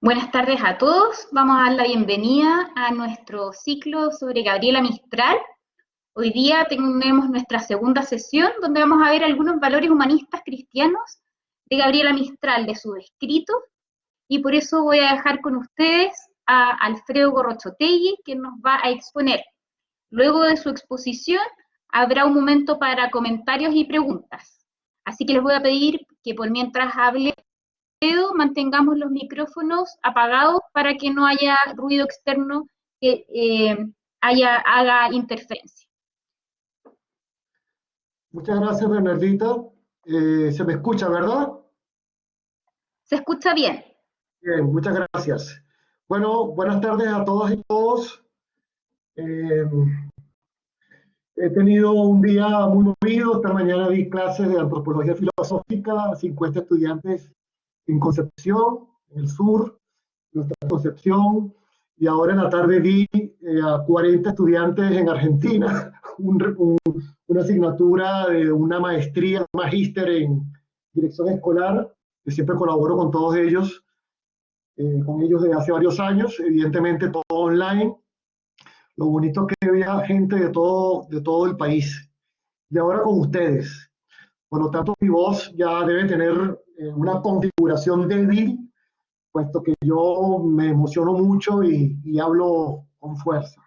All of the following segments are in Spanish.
Buenas tardes a todos. Vamos a dar la bienvenida a nuestro ciclo sobre Gabriela Mistral. Hoy día tenemos nuestra segunda sesión donde vamos a ver algunos valores humanistas cristianos de Gabriela Mistral, de sus escritos, y por eso voy a dejar con ustedes a Alfredo Gorrochotegui, que nos va a exponer. Luego de su exposición habrá un momento para comentarios y preguntas. Así que les voy a pedir que por mientras hable mantengamos los micrófonos apagados para que no haya ruido externo que haga interferencia. Muchas gracias, Bernardita. Se me escucha, ¿verdad? ¿Se escucha bien? Bien, muchas gracias. Bueno, buenas tardes a todas y todos. Eh, He tenido un día muy movido. Esta mañana di clases de antropología filosófica a 50 estudiantes en Concepción, en el sur, nuestra Concepción, y ahora en la tarde di a 40 estudiantes en Argentina una asignatura de una maestría, un magíster en dirección escolar, que siempre colaboro con ellos desde hace varios años, evidentemente todo online. Lo bonito es que había gente de todo el país. Y ahora con ustedes. Por lo tanto, mi voz ya debe tener una configuración débil, puesto que yo me emociono mucho y hablo con fuerza.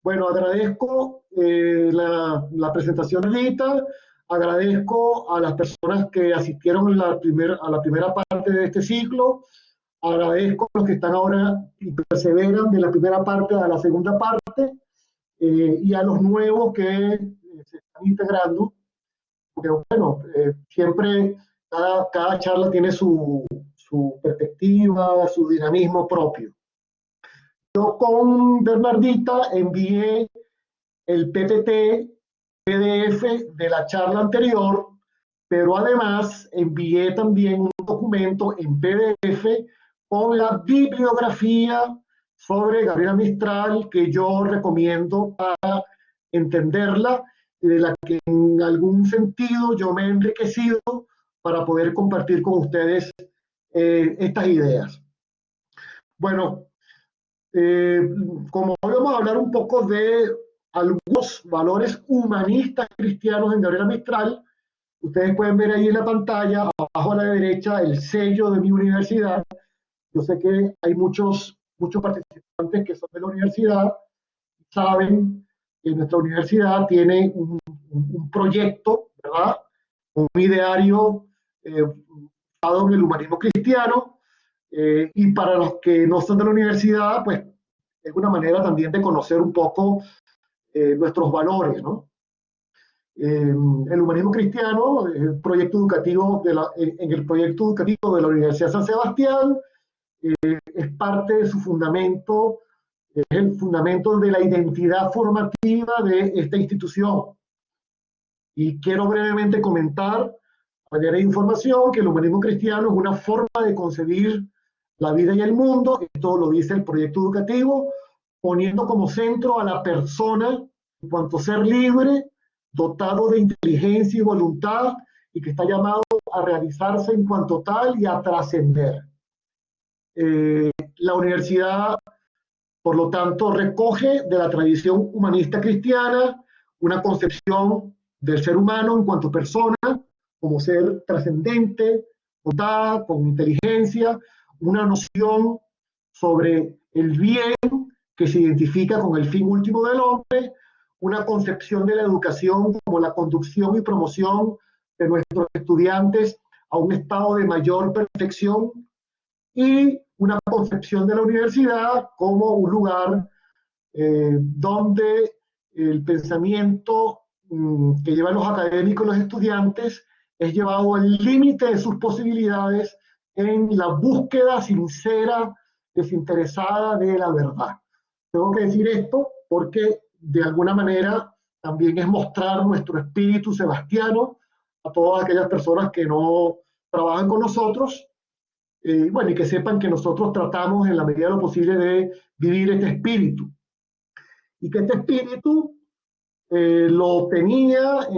Bueno, agradezco la presentación ahorita, agradezco a las personas que asistieron a la primera parte de este ciclo, agradezco a los que están ahora y perseveran de la primera parte a la segunda parte, y a los nuevos que se están integrando, porque bueno, siempre cada charla tiene su perspectiva, su dinamismo propio. Yo con Bernardita envié el PPT PDF de la charla anterior, pero además envié también un documento en PDF con la bibliografía sobre Gabriela Mistral que yo recomiendo para entenderla y de la que en algún sentido yo me he enriquecido para poder compartir con ustedes estas ideas. Bueno, como hoy vamos a hablar un poco de algunos valores humanistas cristianos en Gabriela Mistral, ustedes pueden ver ahí en la pantalla, abajo a la derecha, el sello de mi universidad. Yo sé que hay muchos participantes que son de la universidad, saben que nuestra universidad tiene un proyecto, ¿verdad? Un ideario basado en el humanismo cristiano, y para los que no son de la universidad, pues es una manera también de conocer un poco nuestros valores, ¿no? El humanismo cristiano, el proyecto educativo en el proyecto educativo de la Universidad de San Sebastián, es parte de su fundamento, es el fundamento de la identidad formativa de esta institución. Y quiero brevemente comentar, a manera de información, que el humanismo cristiano es una forma de concebir la vida y el mundo. Esto lo dice el proyecto educativo, poniendo como centro a la persona en cuanto a ser libre, dotado de inteligencia y voluntad, y que está llamado a realizarse en cuanto tal y a trascender. La universidad, por lo tanto, recoge de la tradición humanista cristiana una concepción del ser humano en cuanto persona, como ser trascendente, dotada, con inteligencia, una noción sobre el bien que se identifica con el fin último del hombre, una concepción de la educación como la conducción y promoción de nuestros estudiantes a un estado de mayor perfección, y una concepción de la universidad como un lugar donde el pensamiento que llevan los académicos y los estudiantes es llevado al límite de sus posibilidades en la búsqueda sincera, desinteresada de la verdad. Tengo que decir esto porque de alguna manera también es mostrar nuestro espíritu sebastiano a todas aquellas personas que no trabajan con nosotros, bueno, y que sepan que nosotros tratamos en la medida de lo posible de vivir este espíritu. Y que este espíritu lo tenía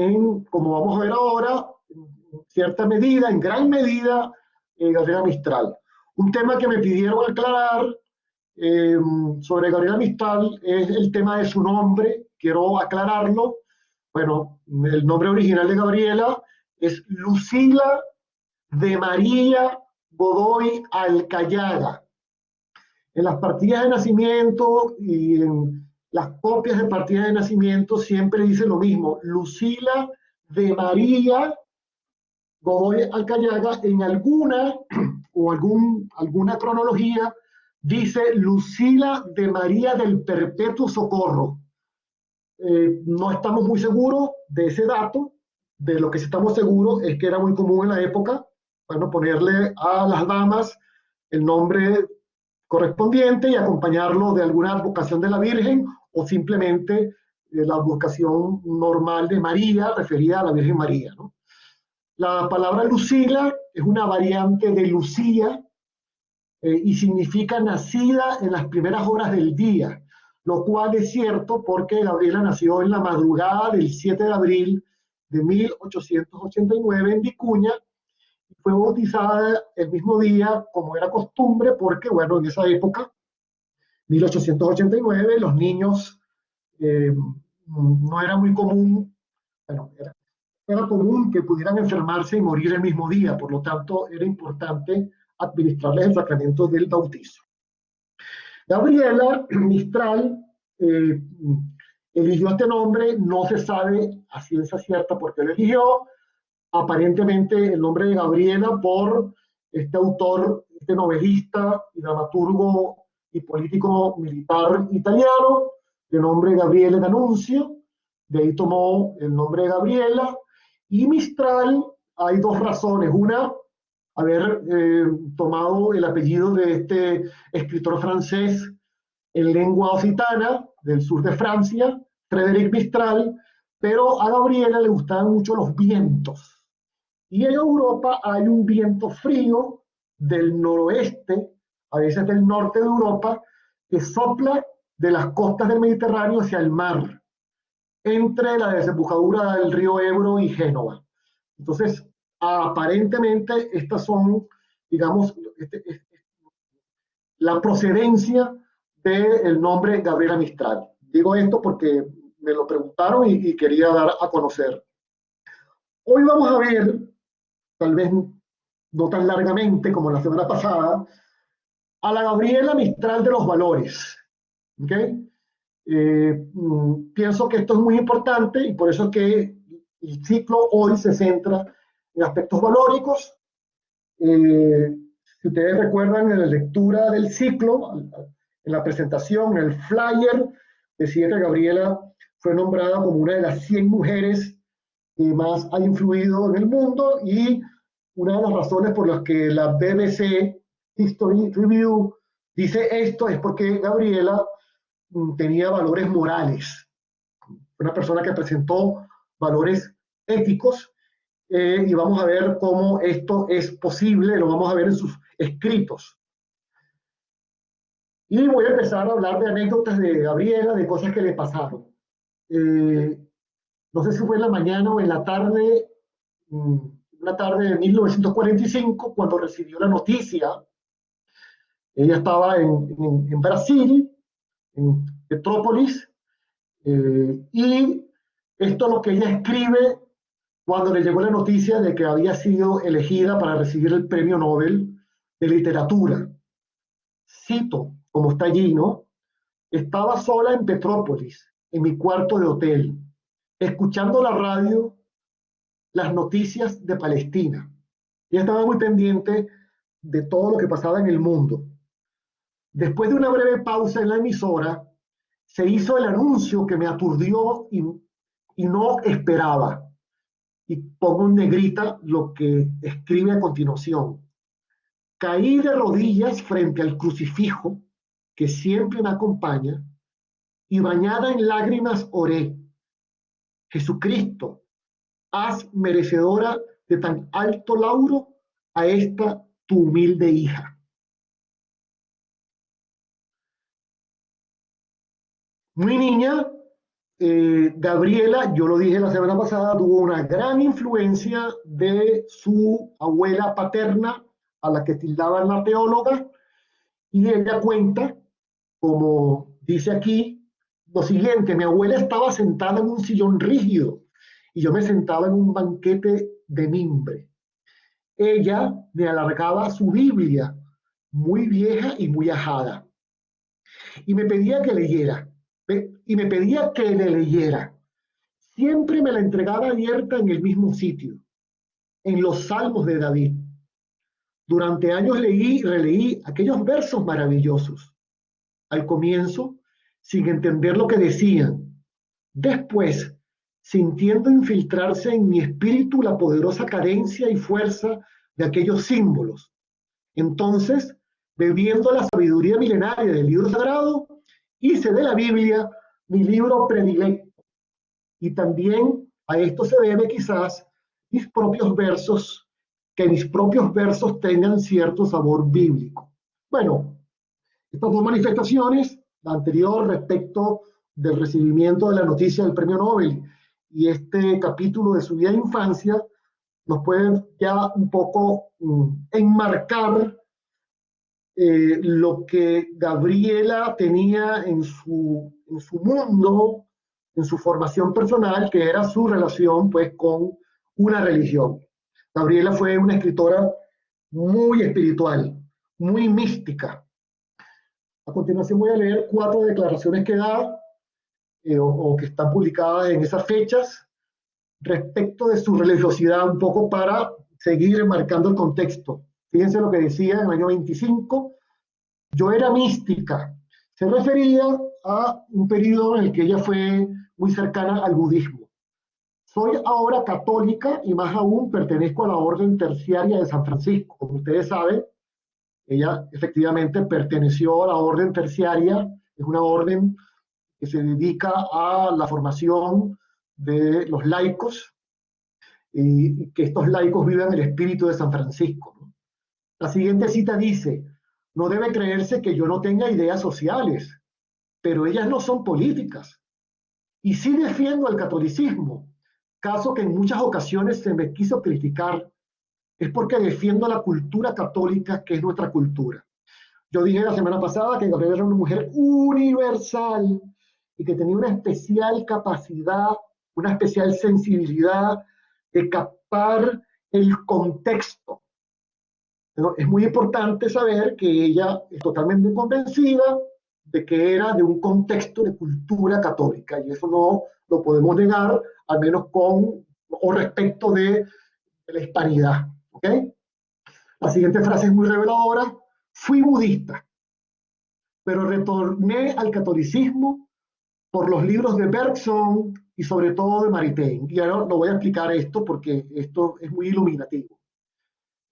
como vamos a ver ahora, en cierta medida, en gran medida, Gabriela Mistral. Un tema que me pidieron aclarar sobre Gabriela Mistral es el tema de su nombre. Quiero aclararlo. Bueno, el nombre original de Gabriela es Lucila de María Godoy Alcayaga. En las partidas de nacimiento y en las copias de partidas de nacimiento siempre dice lo mismo, Lucila de María Godoy Alcayaga. En alguna o alguna cronología dice Lucila de María del Perpetuo Socorro. No estamos muy seguros de ese dato. De lo que sí estamos seguros es que era muy común en la época, bueno, ponerle a las damas el nombre correspondiente y acompañarlo de alguna advocación de la Virgen o simplemente la advocación normal de María, referida a la Virgen María, ¿no? La palabra Lucila es una variante de Lucía y significa nacida en las primeras horas del día, lo cual es cierto porque Gabriela nació en la madrugada del 7 de abril de 1889 en Vicuña y fue bautizada el mismo día como era costumbre porque, bueno, en esa época, 1889, los niños no era muy común, bueno, era común que pudieran enfermarse y morir el mismo día, por lo tanto era importante administrarles el sacramento del bautizo. Gabriela Mistral eligió este nombre, no se sabe a ciencia cierta por qué lo eligió, aparentemente el nombre de Gabriela por este autor, este novelista y dramaturgo y político militar italiano, de nombre Gabriele D'Annunzio, de ahí tomó el nombre de Gabriela, y Mistral, hay dos razones. Una, haber tomado el apellido de este escritor francés en lengua occitana del sur de Francia, Frédéric Mistral, pero a Gabriela le gustaban mucho los vientos. Y en Europa hay un viento frío del noroeste, a veces del norte de Europa, que sopla de las costas del Mediterráneo hacia el mar, entre la desembocadura del río Ebro y Génova. Entonces, aparentemente, estas son, digamos, la procedencia del nombre Gabriela Mistral. Digo esto porque me lo preguntaron y quería dar a conocer. Hoy vamos a ver, tal vez no tan largamente como la semana pasada, a la Gabriela Mistral de los valores. ¿Okay? Pienso que esto es muy importante y por eso es que el ciclo hoy se centra en aspectos valóricos. Si ustedes recuerdan en la lectura del ciclo, en la presentación, en el flyer, decía que Gabriela fue nombrada como una de las 100 mujeres que más ha influido en el mundo y una de las razones por las que la BBC History Review dice esto es porque Gabriela tenía valores morales, una persona que presentó valores éticos y vamos a ver cómo esto es posible, lo vamos a ver en sus escritos. Y voy a empezar a hablar de anécdotas de Gabriela, de cosas que le pasaron. No sé si fue en la mañana o en la tarde, una tarde de 1945, cuando recibió la noticia. Ella estaba en Brasil, en Petrópolis, y esto es lo que ella escribe cuando le llegó la noticia de que había sido elegida para recibir el Premio Nobel de Literatura. Cito, como está allí, ¿no? Estaba sola en Petrópolis, en mi cuarto de hotel, escuchando la radio, las noticias de Palestina. Ella estaba muy pendiente de todo lo que pasaba en el mundo. Después de una breve pausa en la emisora, se hizo el anuncio que me aturdió y no esperaba. Y pongo en negrita lo que escribe a continuación. Caí de rodillas frente al crucifijo que siempre me acompaña y bañada en lágrimas oré. Jesucristo, haz merecedora de tan alto lauro a esta tu humilde hija. Muy niña, Gabriela, yo lo dije la semana pasada, tuvo una gran influencia de su abuela paterna, a la que tildaban la teóloga, y ella cuenta, como dice aquí, lo siguiente: mi abuela estaba sentada en un sillón rígido y yo me sentaba en un banquete de mimbre. Ella me alargaba su Biblia, muy vieja y muy ajada, y me pedía que leyera, y me pedía que le leyera. Siempre me la entregaba abierta en el mismo sitio, en los Salmos de David. Durante años leí y releí aquellos versos maravillosos. Al comienzo, sin entender lo que decían. Después, sintiendo infiltrarse en mi espíritu la poderosa cadencia y fuerza de aquellos símbolos. Entonces, bebiendo la sabiduría milenaria del libro sagrado, hice de la Biblia mi libro predilecto. Y también a esto se debe quizás mis propios versos, que mis propios versos tengan cierto sabor bíblico. Bueno, estas dos manifestaciones, la anterior respecto del recibimiento de la noticia del premio Nobel y este capítulo de su vida de infancia, nos pueden ya un poco enmarcar lo que Gabriela tenía en su mundo, en su formación personal, que era su relación pues con una religión. Gabriela fue una escritora muy espiritual, muy mística. A continuación voy a leer 4 declaraciones que da o que están publicadas en esas fechas respecto de su religiosidad, un poco para seguir marcando el contexto. Fíjense lo que decía en el año 25: yo era mística. Se refería a un periodo en el que ella fue muy cercana al budismo. Soy ahora católica y más aún pertenezco a la Orden Terciaria de San Francisco. Como ustedes saben, ella efectivamente perteneció a la Orden Terciaria, es una orden que se dedica a la formación de los laicos y que estos laicos vivan el espíritu de San Francisco, ¿no? La siguiente cita dice: no debe creerse que yo no tenga ideas sociales, pero ellas no son políticas. Y sí defiendo al catolicismo, caso que en muchas ocasiones se me quiso criticar, es porque defiendo la cultura católica, que es nuestra cultura. Yo dije la semana pasada que Gabriela era una mujer universal y que tenía una especial capacidad, una especial sensibilidad de captar el contexto. Pero es muy importante saber que ella es totalmente convencida de que era de un contexto de cultura católica, y eso no lo podemos negar, al menos con o respecto de la hispanidad. ¿Okay? La siguiente frase es muy reveladora: fui budista, pero retorné al catolicismo por los libros de Bergson y sobre todo de Maritain. Y ahora lo voy a explicar esto porque esto es muy iluminativo.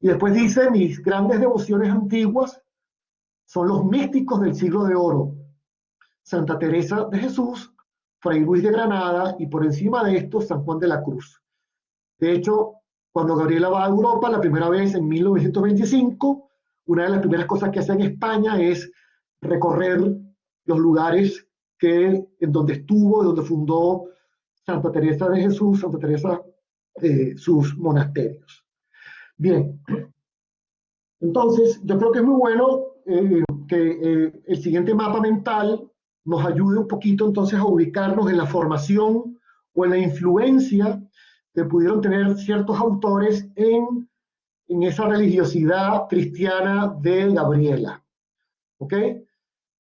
Y después dice: mis grandes devociones antiguas son los místicos del siglo de oro, Santa Teresa de Jesús, Fray Luis de Granada y por encima de esto San Juan de la Cruz. De hecho, cuando Gabriela va a Europa la primera vez en 1925, una de las primeras cosas que hace en España es recorrer los lugares en donde estuvo, donde fundó Santa Teresa de Jesús, Santa Teresa, sus monasterios. Bien, entonces yo creo que es muy bueno que el siguiente mapa mental nos ayude un poquito entonces a ubicarnos en la formación o en la influencia que pudieron tener ciertos autores en esa religiosidad cristiana de Gabriela. ¿Ok?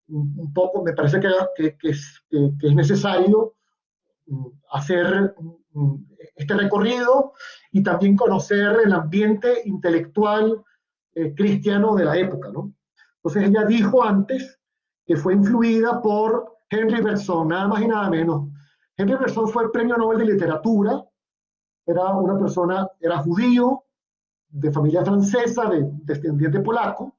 Un poco, me parece que es necesario hacer este recorrido y también conocer el ambiente intelectual cristiano de la época, ¿no? Entonces ella dijo antes que fue influida por Henri Bergson, nada más y nada menos. Henri Bergson fue el premio Nobel de Literatura, era una persona, era judío, de familia francesa, de descendiente polaco,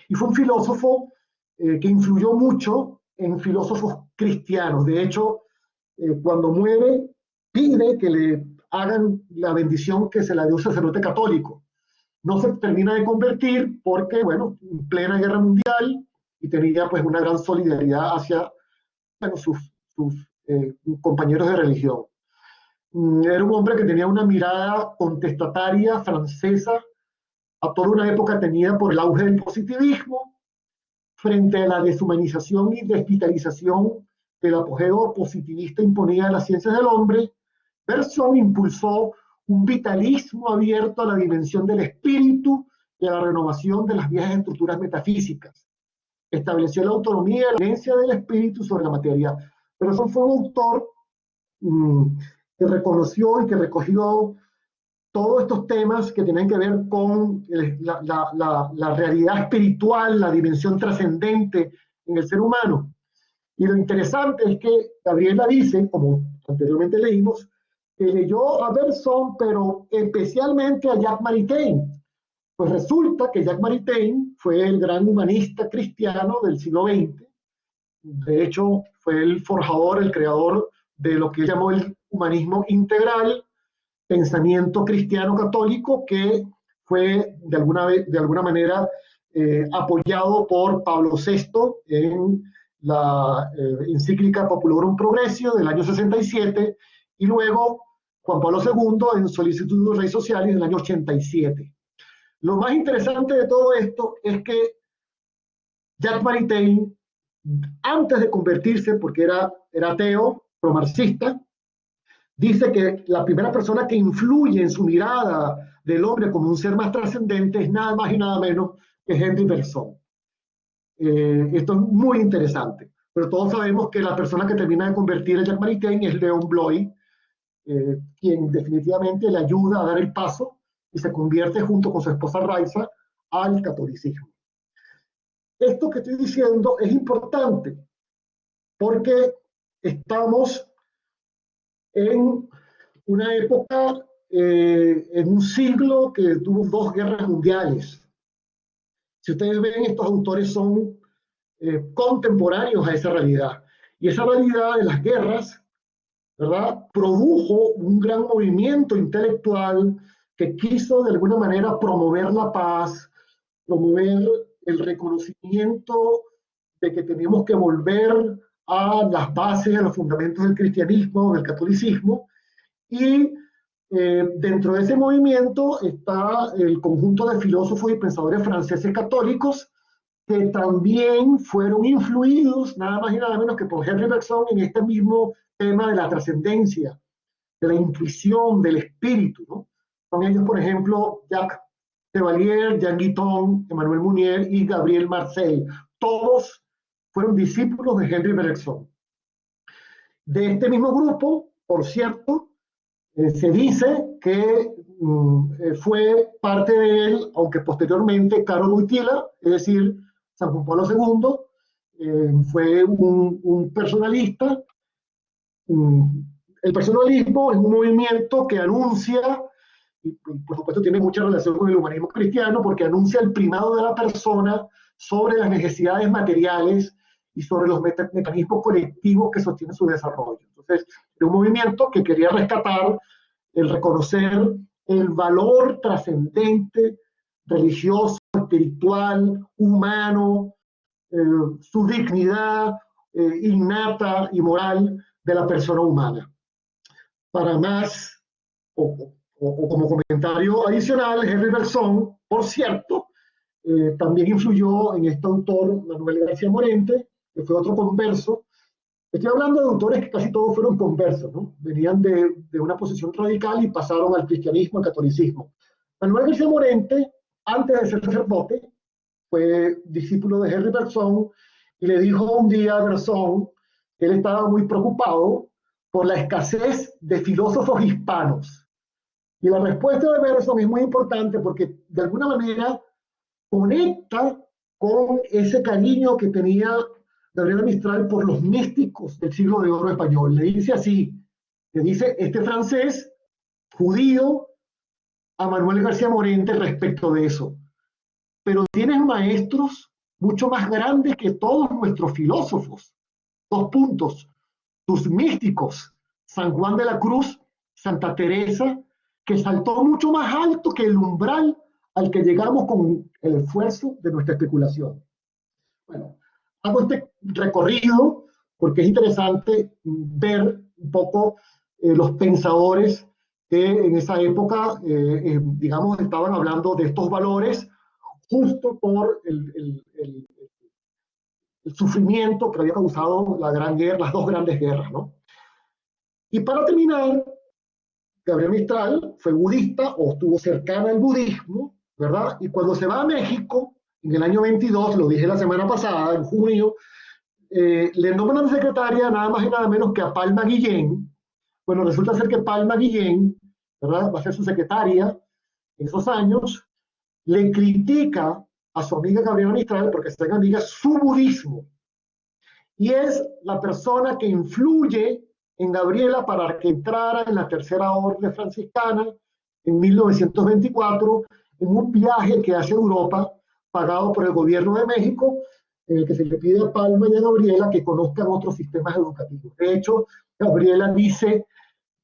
y fue un filósofo que influyó mucho en filósofos cristianos. De hecho, cuando muere, pide que le hagan la bendición que se la dio un sacerdote católico. No se termina de convertir porque, bueno, en plena guerra mundial, y tenía pues una gran solidaridad hacia, bueno, sus compañeros de religión. Era un hombre que tenía una mirada contestataria francesa a toda una época tenida por el auge del positivismo, frente a la deshumanización y desvitalización del apogeo positivista imponida a las ciencias del hombre. Bergson impulsó un vitalismo abierto a la dimensión del espíritu y a la renovación de las viejas estructuras metafísicas. Estableció la autonomía y la herencia del espíritu sobre la materia. Bergson fue un autor que reconoció y que recogió todos estos temas que tienen que ver con la realidad espiritual, la dimensión trascendente en el ser humano. Y lo interesante es que Gabriela dice, como anteriormente leímos, que leyó a Bergson, pero especialmente a Jacques Maritain. Pues resulta que Jacques Maritain fue el gran humanista cristiano del siglo XX. De hecho, fue el forjador, el creador de lo que él llamó el humanismo integral, pensamiento cristiano católico que fue de alguna manera apoyado por Pablo VI en la encíclica Populorum Progressio del año 67 y luego Juan Pablo II en Solicitudo Rei Socialis del año 87. Lo más interesante de todo esto es que Jacques Maritain, antes de convertirse, porque era ateo, pro-marxista, dice que la primera persona que influye en su mirada del hombre como un ser más trascendente es nada más y nada menos que Henri Bergson. Esto es muy interesante, pero todos sabemos que la persona que termina de convertir a Jacques Maritain es Leon Bloy, quien definitivamente le ayuda a dar el paso y se convierte junto con su esposa Raiza al catolicismo. Esto que estoy diciendo es importante porque estamos en una época, en un siglo que tuvo 2 guerras mundiales. Si ustedes ven, estos autores son contemporáneos a esa realidad. Y esa realidad de las guerras, ¿verdad?, produjo un gran movimiento intelectual que quiso de alguna manera promover la paz, promover el reconocimiento de que tenemos que volver a las bases, a los fundamentos del cristianismo, del catolicismo, y dentro de ese movimiento está el conjunto de filósofos y pensadores franceses católicos que también fueron influidos, nada más y nada menos que por Henri Bergson, en este mismo tema de la trascendencia, de la intuición, del espíritu, ¿no? Son ellos, por ejemplo, Jacques Chevalier, Jean Guiton, Emmanuel Mounier y Gabriel Marcel. Todos fueron discípulos de Henri Bergson. De este mismo grupo, por cierto, se dice que fue parte de él, aunque posteriormente Karol Wojtyła, es decir, San Juan Pablo II, fue un personalista. El personalismo es un movimiento que anuncia, y por supuesto tiene mucha relación con el humanismo cristiano, porque anuncia el primado de la persona sobre las necesidades materiales y sobre los mecanismos colectivos que sostienen su desarrollo. Entonces, es un movimiento que quería rescatar el reconocer el valor trascendente, religioso, espiritual, humano, su dignidad innata y moral de la persona humana. Para más, o como comentario adicional, Henri Bergson, por cierto, también influyó en este autor Manuel García Morente, que fue otro converso. Estoy hablando de autores que casi todos fueron conversos, ¿no? Venían de una posición radical y pasaron al cristianismo, al catolicismo. Manuel García Morente, antes de ser sacerdote, fue discípulo de Henri Bergson y le dijo un día a Bergson que él estaba muy preocupado por la escasez de filósofos hispanos. Y la respuesta de Bergson es muy importante porque de alguna manera conecta con ese cariño que tenía Gabriela Mistral por los místicos del siglo de oro español. Le dice así, le dice este francés judío a Manuel García Morente respecto de eso. Pero tienes maestros mucho más grandes que todos nuestros filósofos. 2 puntos. Tus místicos, San Juan de la Cruz, Santa Teresa, que saltó mucho más alto que el umbral al que llegamos con el esfuerzo de nuestra especulación. Bueno, hago este recorrido porque es interesante ver un poco los pensadores que en esa época, digamos, estaban hablando de estos valores justo por el sufrimiento que había causado la Gran Guerra, las dos grandes guerras, ¿no? Y para terminar, Gabriela Mistral fue budista o estuvo cercana al budismo, ¿verdad? Y cuando se va a México, en el año 22, lo dije la semana pasada, en junio, le nombran de secretaria nada más y nada menos que a Palma Guillén. Bueno, resulta ser que Palma Guillén, ¿verdad? Va a ser su secretaria en esos años, le critica a su amiga Gabriela Mistral, porque se amiga, su budismo. Y es la persona que influye en Gabriela para que entrara en la Tercera Orden Franciscana en 1924, en un viaje que hace a Europa, pagado por el gobierno de México, en el que se le pide a Palma y a Gabriela que conozcan otros sistemas educativos. De hecho, Gabriela dice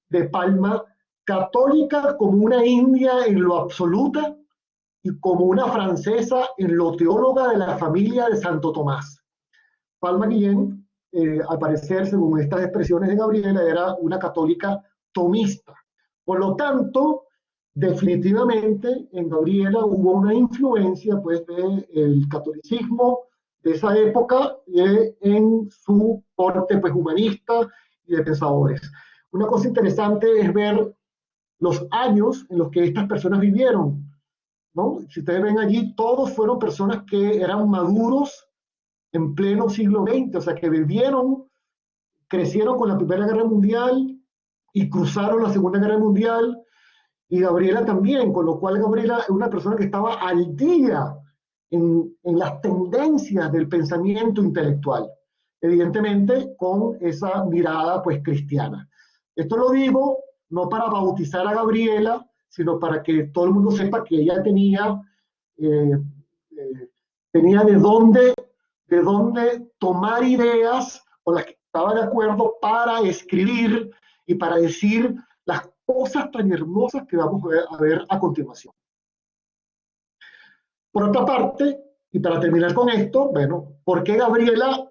de Palma, católica como una india en lo absoluta y como una francesa en lo teóloga de la familia de Santo Tomás. Palma Guillén, al parecer, según estas expresiones de Gabriela, era una católica tomista. Por lo tanto, definitivamente en Gabriela hubo una influencia pues, del catolicismo de esa época en su corte pues, humanista y de pensadores. Una cosa interesante es ver los años en los que estas personas vivieron, ¿no? Si ustedes ven allí, todos fueron personas que eran maduros en pleno siglo XX, o sea, que vivieron, crecieron con la Primera Guerra Mundial y cruzaron la Segunda Guerra Mundial, y Gabriela también, con lo cual Gabriela es una persona que estaba al día en las tendencias del pensamiento intelectual, evidentemente con esa mirada pues cristiana. Esto lo digo no para bautizar a Gabriela, sino para que todo el mundo sepa que ella eh, tenía de dónde tomar ideas con las que estaba de acuerdo para escribir y para decir las cosas tan hermosas que vamos a ver a continuación. Por otra parte, y para terminar con esto, bueno, ¿por qué Gabriela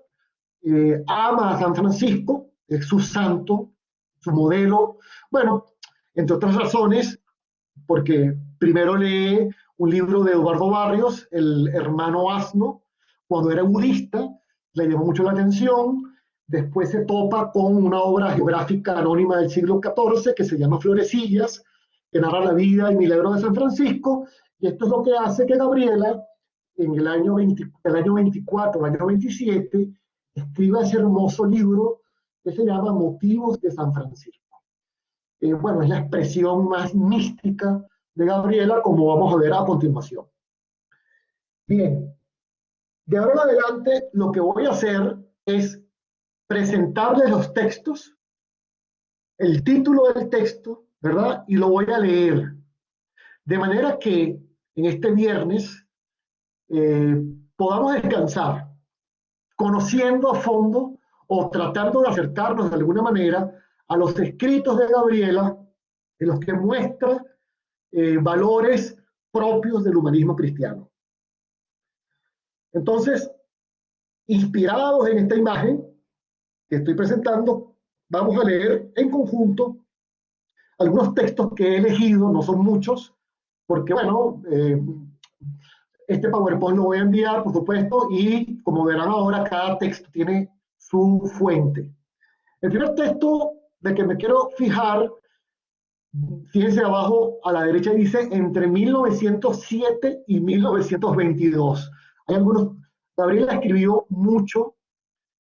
ama a San Francisco? Es su santo, su modelo. Bueno, entre otras razones, porque primero lee un libro de Eduardo Barrios, El hermano asno, cuando era budista, le llamó mucho la atención. Después se topa con una obra geográfica anónima del siglo XIV que se llama Florecillas, que narra la vida y milagro de San Francisco, y esto es lo que hace que Gabriela, en el año 24, el año 27, escriba ese hermoso libro que se llama Motivos de San Francisco. Bueno, es la expresión más mística de Gabriela, como vamos a ver a continuación. Bien, de ahora en adelante lo que voy a hacer es presentarles los textos, el título del texto, ¿verdad? Y lo voy a leer. De manera que en este viernes podamos descansar, conociendo a fondo o tratando de acercarnos de alguna manera a los escritos de Gabriela, en los que muestra valores propios del humanismo cristiano. Entonces, inspirados en esta imagen que estoy presentando, vamos a leer en conjunto algunos textos que he elegido, no son muchos, porque bueno, este PowerPoint lo voy a enviar, por supuesto, y como verán ahora, cada texto tiene su fuente. El primer texto de que me quiero fijar, fíjense abajo a la derecha, dice entre 1907 y 1922. Hay algunos, Gabriela escribió mucho,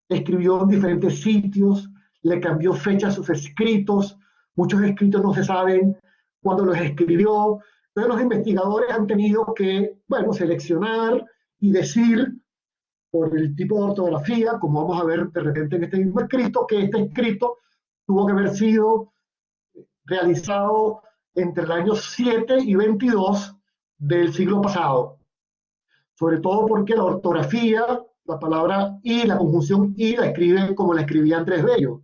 escribió en diferentes sitios, le cambió fecha a sus escritos, muchos escritos no se saben cuándo los escribió. Entonces los investigadores han tenido que, bueno, seleccionar y decir por el tipo de ortografía, como vamos a ver de repente en este mismo escrito, que este escrito tuvo que haber sido realizado entre el año 7 y 22 del siglo pasado. Sobre todo porque la ortografía, la palabra y, la conjunción y, la escriben como la escribía Andrés Bello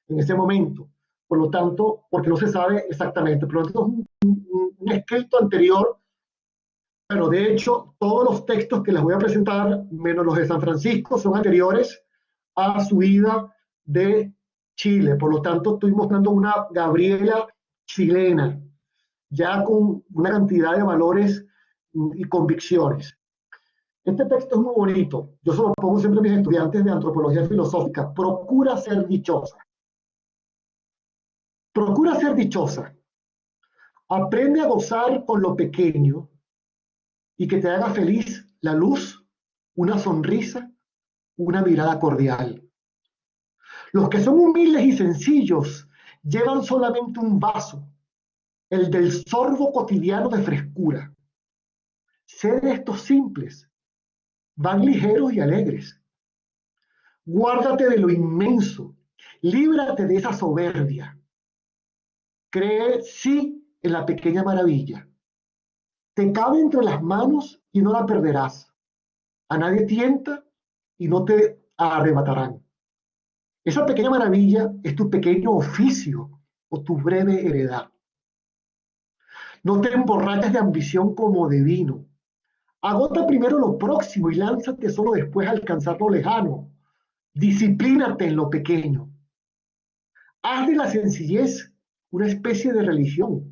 en ese momento. Por lo tanto, porque no se sabe exactamente. Por lo tanto, es un escrito anterior. Bueno, de hecho, todos los textos que les voy a presentar, menos los de San Francisco, son anteriores a su ida de Chile. Por lo tanto, estoy mostrando una Gabriela chilena, ya con una cantidad de valores y convicciones. Este texto es muy bonito. Yo se lo pongo siempre a mis estudiantes de antropología filosófica. Procura ser dichosa. Procura ser dichosa. Aprende a gozar con lo pequeño y que te haga feliz la luz, una sonrisa, una mirada cordial. Los que son humildes y sencillos llevan solamente un vaso, el del sorbo cotidiano de frescura. Sé de estos simples, van ligeros y alegres. Guárdate de lo inmenso, líbrate de esa soberbia. Cree sí en la pequeña maravilla. Te cabe entre las manos y no la perderás. A nadie tienta y no te arrebatarán. Esa pequeña maravilla es tu pequeño oficio o tu breve heredad. No te emborraches de ambición como de vino. Agota primero lo próximo y lánzate solo después a alcanzar lo lejano. Disciplínate en lo pequeño. Haz de la sencillez una especie de religión.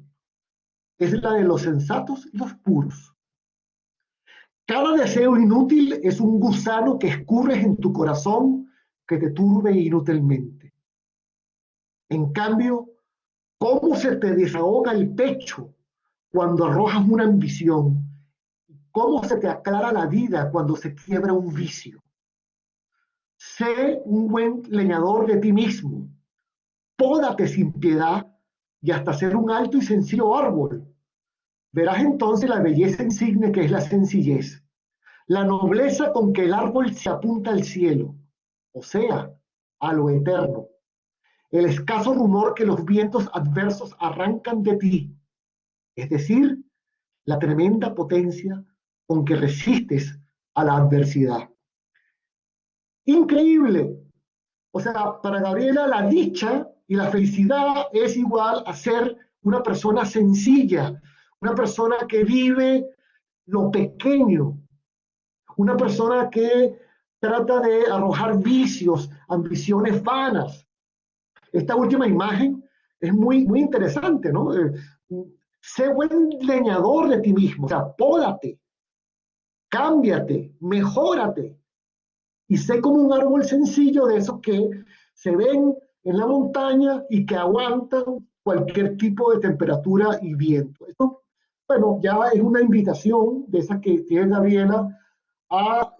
Es la de los sensatos y los puros. Cada deseo inútil es un gusano que escurres en tu corazón que te turbe inútilmente. En cambio, ¿cómo se te desahoga el pecho cuando arrojas una ambición? ¿Cómo se te aclara la vida cuando se quiebra un vicio? Sé un buen leñador de ti mismo. Pódate sin piedad y hasta ser un alto y sencillo árbol. Verás entonces la belleza insigne que es la sencillez, la nobleza con que el árbol se apunta al cielo, o sea, a lo eterno, el escaso rumor que los vientos adversos arrancan de ti, es decir, la tremenda potencia con que resistes a la adversidad. Increíble. O sea, para Gabriela la dicha y la felicidad es igual a ser una persona sencilla, una persona que vive lo pequeño, una persona que trata de arrojar vicios, ambiciones vanas. Esta última imagen es muy interesante, ¿no? Sé buen leñador de ti mismo, o sea, pódate, cámbiate, mejórate y sé como un árbol sencillo de esos que se ven en la montaña y que aguantan cualquier tipo de temperatura y viento. Esto, bueno, ya es una invitación de esa que tiene Gabriela a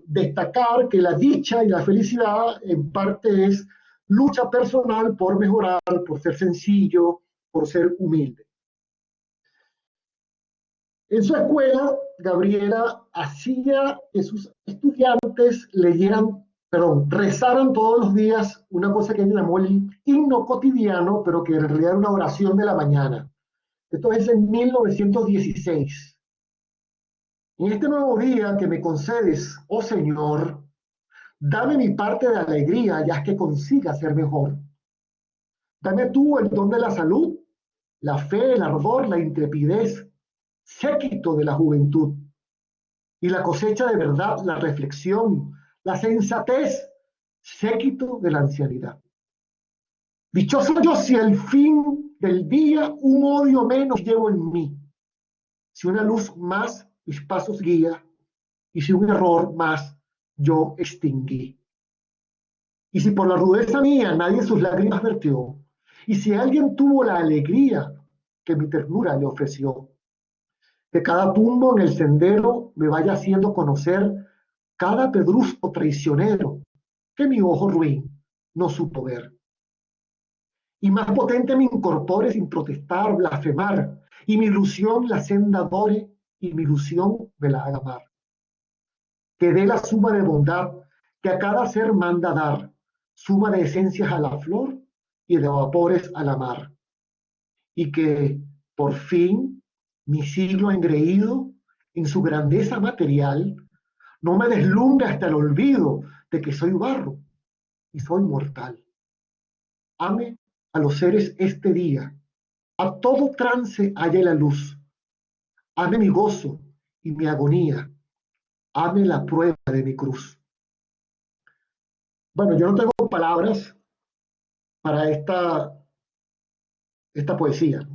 destacar que la dicha y la felicidad en parte es lucha personal por mejorar, por ser sencillo, por ser humilde. En su escuela, Gabriela hacía que sus estudiantes rezaran todos los días una cosa que ella llamó el himno cotidiano, pero que en realidad era una oración de la mañana. Esto es en 1916. En este nuevo día que me concedes, oh Señor, dame mi parte de alegría, ya que consiga ser mejor. Dame tú el don de la salud, la fe, el ardor, la intrepidez, séquito de la juventud, y la cosecha de verdad, la reflexión, la sensatez, séquito de la ancianidad. Dichoso yo si al fin del día un odio menos llevo en mí, si una luz más mis pasos guía, y si un error más yo extinguí. Y si por la rudeza mía nadie sus lágrimas vertió, y si alguien tuvo la alegría que mi ternura le ofreció, que cada tumbo en el sendero me vaya haciendo conocer cada pedrusco traicionero que mi ojo ruin no supo ver. Y más potente me incorpore sin protestar, blasfemar, y mi ilusión la senda adore, y mi ilusión me la haga amar. Que dé la suma de bondad que a cada ser manda dar, suma de esencias a la flor y de vapores a la mar. Y que, por fin, mi siglo engreído en su grandeza material, no me deslumbre hasta el olvido de que soy barro y soy mortal. Ame a los seres este día, a todo trance haya la luz. Ame mi gozo y mi agonía, ame la prueba de mi cruz. Bueno, yo no tengo palabras para esta esta poesía.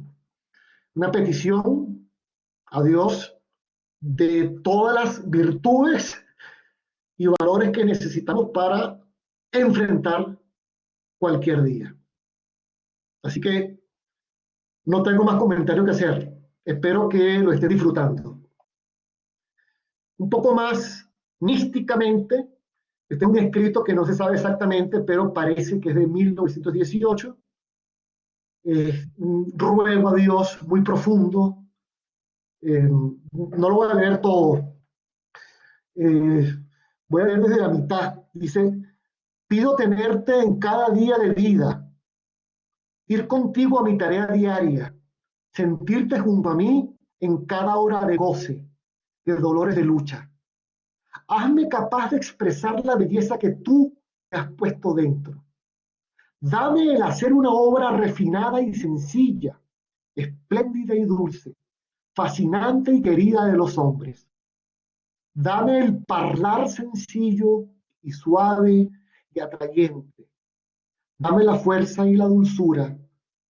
Una petición a Dios de todas las virtudes y valores que necesitamos para enfrentar cualquier día. Así que no tengo más comentarios que hacer. Espero que lo esté disfrutando. Un poco más místicamente, este es un escrito que no se sabe exactamente, pero parece que es de 1918. Un ruego a Dios muy profundo. No lo voy a leer todo. Voy a leer desde la mitad. Dice: pido tenerte en cada día de vida, ir contigo a mi tarea diaria, sentirte junto a mí en cada hora de goce, de dolores de lucha. Hazme capaz de expresar la belleza que tú te has puesto dentro. Dame el hacer una obra refinada y sencilla, espléndida y dulce, fascinante y querida de los hombres. Dame el hablar sencillo y suave y atrayente. Dame la fuerza y la dulzura,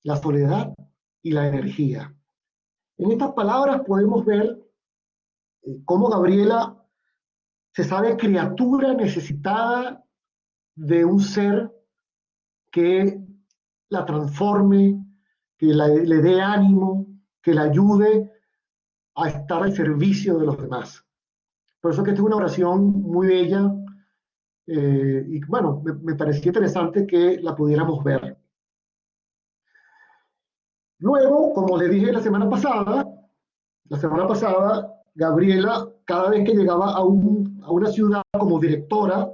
la soledad y la energía. En estas palabras podemos ver cómo Gabriela se sabe criatura necesitada de un ser que la transforme, que le dé ánimo, que la ayude a estar al servicio de los demás. Por eso que esta es una oración muy bella, y bueno, me parecía interesante que la pudiéramos ver. Luego, como le dije la semana pasada, Gabriela, cada vez que llegaba a una ciudad como directora,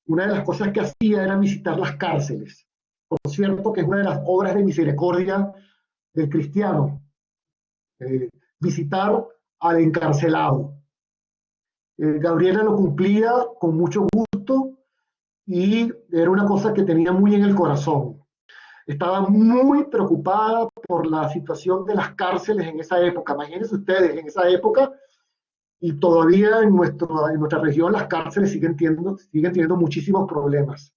una de las cosas que hacía era visitar las cárceles. Por cierto, que es una de las obras de misericordia del cristiano, visitar al encarcelado. Gabriela lo cumplía con mucho gusto y era una cosa que tenía muy en el corazón. Estaba muy preocupada por la situación de las cárceles en esa época. Imagínense ustedes, en esa época, y todavía en nuestra región las cárceles siguen teniendo muchísimos problemas.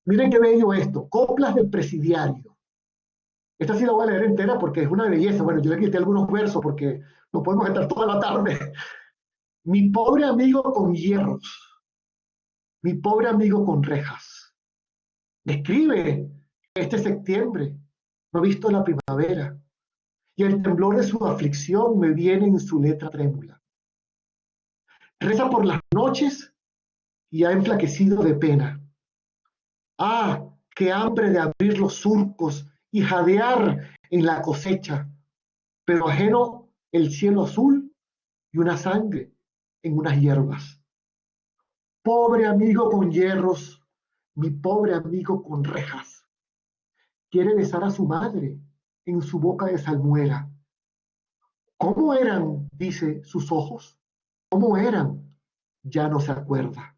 Miren qué bello esto, Coplas del Presidiario. Esta sí la voy a leer entera porque es una belleza. Bueno, yo le quité algunos versos porque no podemos estar toda la tarde. Mi pobre amigo con hierros, mi pobre amigo con rejas, escribe este septiembre, no ha visto la primavera, y el temblor de su aflicción me viene en su letra trémula. Reza por las noches y ha enflaquecido de pena. Ah, qué hambre de abrir los surcos y jadear en la cosecha, pero ajeno el cielo azul y una sangre en unas hierbas. Pobre amigo con hierros, mi pobre amigo con rejas. Quiere besar a su madre en su boca de salmuera. ¿Cómo eran, dice, sus ojos? ¿Cómo eran? Ya no se acuerda.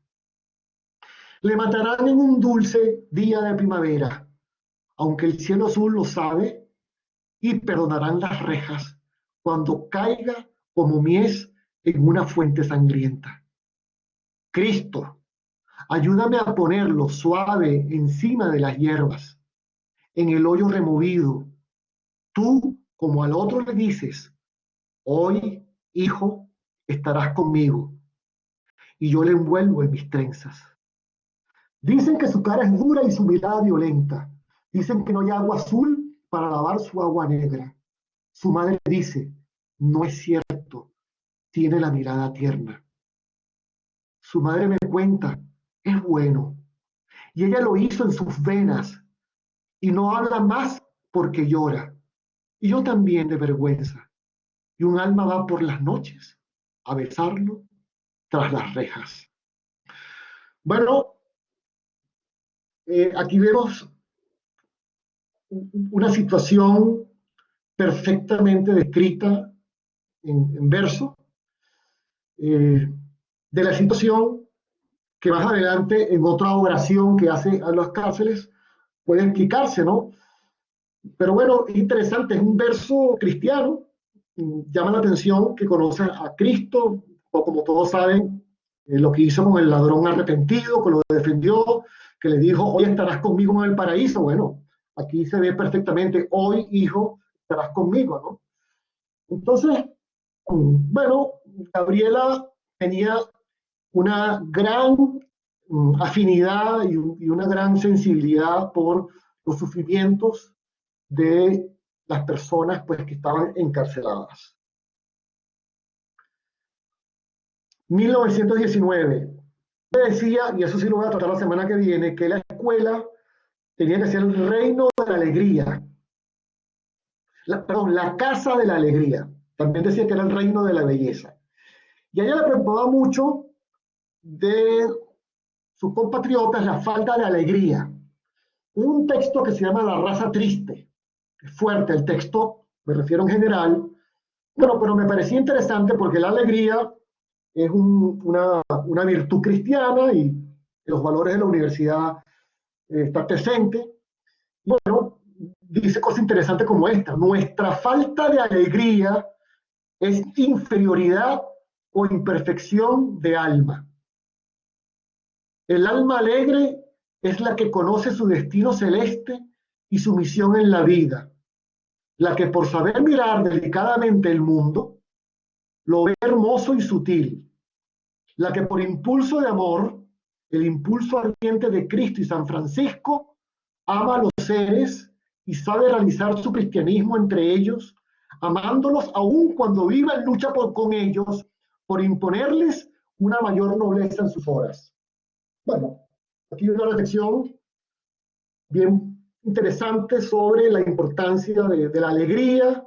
Le matarán en un dulce día de primavera, aunque el cielo azul lo sabe, y perdonarán las rejas cuando caiga como mies en una fuente sangrienta. Cristo, ayúdame a ponerlo suave encima de las hierbas, en el hoyo removido. Tú, como al otro le dices, hoy, hijo, estarás conmigo, y yo le envuelvo en mis trenzas. Dicen que su cara es dura y su mirada violenta. Dicen que no hay agua azul para lavar su agua negra. Su madre dice, no es cierto, tiene la mirada tierna. Su madre me cuenta, es bueno. Y ella lo hizo en sus venas y no habla más porque llora. Y yo también de vergüenza. Y un alma va por las noches a besarlo tras las rejas. Bueno, aquí vemos una situación perfectamente descrita en verso, de la situación que más adelante en otra oración que hace a las cárceles puede explicarse, ¿no? Pero bueno, es interesante, es un verso cristiano, llama la atención que conoce a Cristo, o como todos saben, lo que hizo con el ladrón arrepentido, que lo defendió, que le dijo, hoy estarás conmigo en el paraíso. Bueno, Aquí se ve perfectamente, hoy, hijo, estarás conmigo, ¿no? Entonces, bueno, Gabriela tenía una gran afinidad y una gran sensibilidad por los sufrimientos de las personas pues, que estaban encarceladas. 1919, decía, y eso sí lo voy a tratar la semana que viene, que la escuela tenía que ser el reino de la alegría, perdón, la casa de la alegría. También decía que era el reino de la belleza. Y a ella le preocupaba mucho de sus compatriotas la falta de alegría. Un texto que se llama La raza triste. Es fuerte el texto, me refiero en general. Bueno, pero me parecía interesante porque la alegría es una virtud cristiana y los valores de la universidad está presente. Bueno, dice cosas interesantes como esta. Nuestra falta de alegría es inferioridad o imperfección de alma. El alma alegre es la que conoce su destino celeste y su misión en la vida, la que por saber mirar delicadamente el mundo, lo ve hermoso y sutil, la que por impulso de amor, el impulso ardiente de Cristo y San Francisco, ama a los seres y sabe realizar su cristianismo entre ellos, amándolos aun cuando viva en lucha con ellos, por imponerles una mayor nobleza en sus horas. Bueno, aquí hay una reflexión bien interesante sobre la importancia de la alegría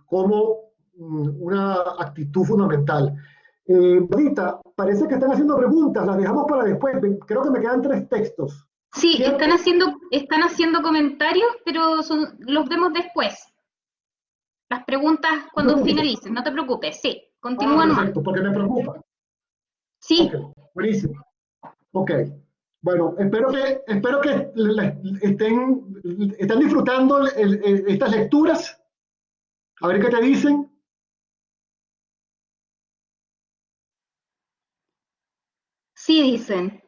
como una actitud fundamental. Rita, parece que están haciendo preguntas, las dejamos para después. Creo que me quedan 3 textos. Sí, ¿Cierto? están haciendo comentarios, pero los vemos después. Las preguntas cuando finalicen, no te preocupes, sí, continúan más. Perfecto, porque me preocupa. Sí. Ok, buenísimo. Ok, bueno, espero que estén disfrutando estas lecturas. A ver qué te dicen. Sí, dicen.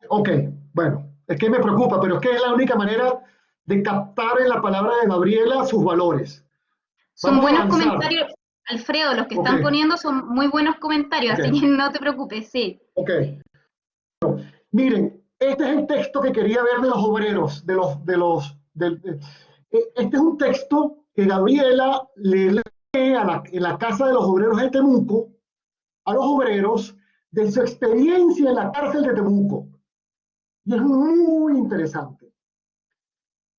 Ok, bueno, es que me preocupa, pero es que es la única manera de captar en la palabra de Gabriela sus valores. Son Vamos a buenos avanzar. comentarios, Alfredo, los que Ok, están poniendo son muy buenos comentarios, así que ok, no te preocupes, sí. ok. Miren, este es el texto que quería ver de los obreros, este es un texto que Gabriela le lee en la casa de los obreros de Temuco, a los obreros, de su experiencia en la cárcel de Temuco. Y es muy interesante.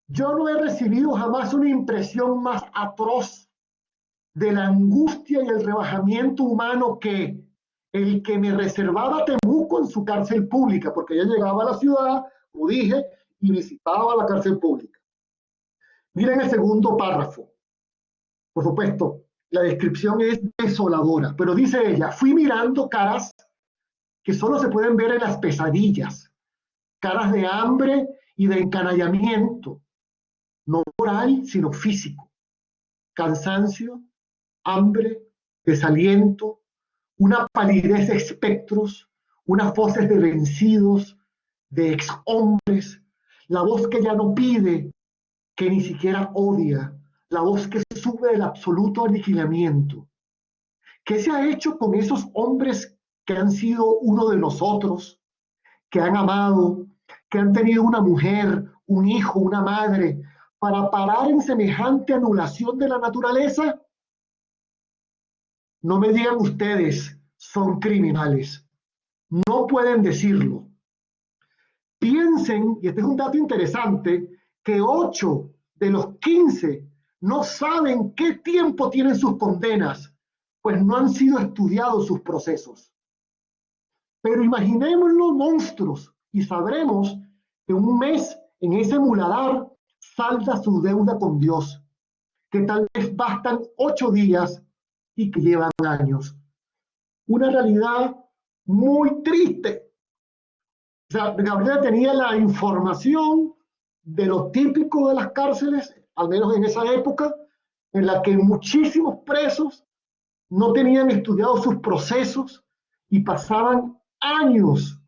Yo no he recibido jamás una impresión más atroz de la angustia y el rebajamiento humano que el que me reservaba Temuco en su cárcel pública, porque ella llegaba a la ciudad, como dije, y visitaba la cárcel pública. Miren el segundo párrafo. Por supuesto, la descripción es desoladora, pero dice ella, fui mirando caras que solo se pueden ver en las pesadillas, caras de hambre y de encanallamiento, no moral, sino físico, cansancio, hambre, desaliento, una palidez de espectros, unas voces de vencidos, de exhombres, la voz que ya no pide, que ni siquiera odia, la voz que sube del absoluto aniquilamiento. ¿Qué se ha hecho con esos hombres que han sido uno de nosotros, que han amado, que han tenido una mujer, un hijo, una madre, para parar en semejante anulación de la naturaleza? No me digan ustedes, son criminales. No pueden decirlo. Piensen, y este es un dato interesante, que 8 de los 15 no saben qué tiempo tienen sus condenas, pues no han sido estudiados sus procesos. Pero imaginémoslo monstruos y sabremos que un mes en ese muladar salda su deuda con Dios, que tal vez bastan 8 días y que llevan años. Una realidad muy triste. O sea, Gabriela tenía la información de lo típico de las cárceles, al menos en esa época, en la que muchísimos presos no tenían estudiados sus procesos y pasaban años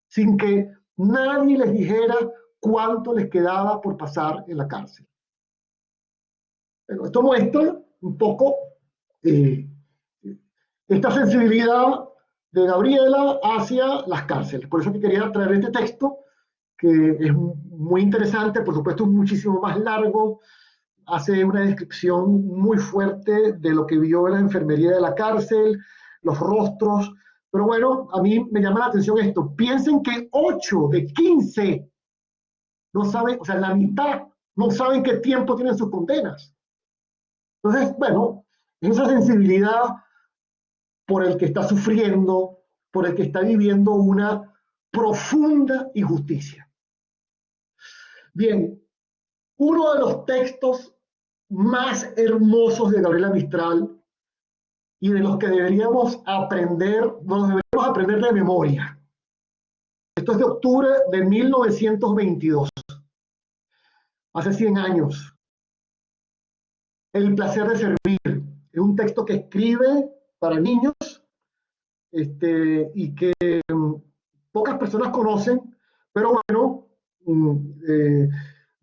sin que nadie les dijera cuánto les quedaba por pasar en la cárcel. Bueno, esto muestra un poco eh, esta sensibilidad de Gabriela hacia las cárceles. Por eso que quería traer este texto, que es muy interesante, por supuesto es muchísimo más largo, hace una descripción muy fuerte de lo que vio en la enfermería de la cárcel, los rostros, pero bueno, a mí me llama la atención esto. Piensen que 8 de 15 no saben, o sea, la mitad no saben qué tiempo tienen sus condenas. Entonces, bueno, esa sensibilidad por el que está sufriendo, por el que está viviendo una profunda injusticia. Bien, uno de los textos más hermosos de Gabriela Mistral y de los que deberíamos aprender, nos deberíamos aprender de memoria. Esto es de octubre de 1922, hace 100 años. El placer de servir. Es un texto que escribe para niños y que pocas personas conocen, pero bueno, de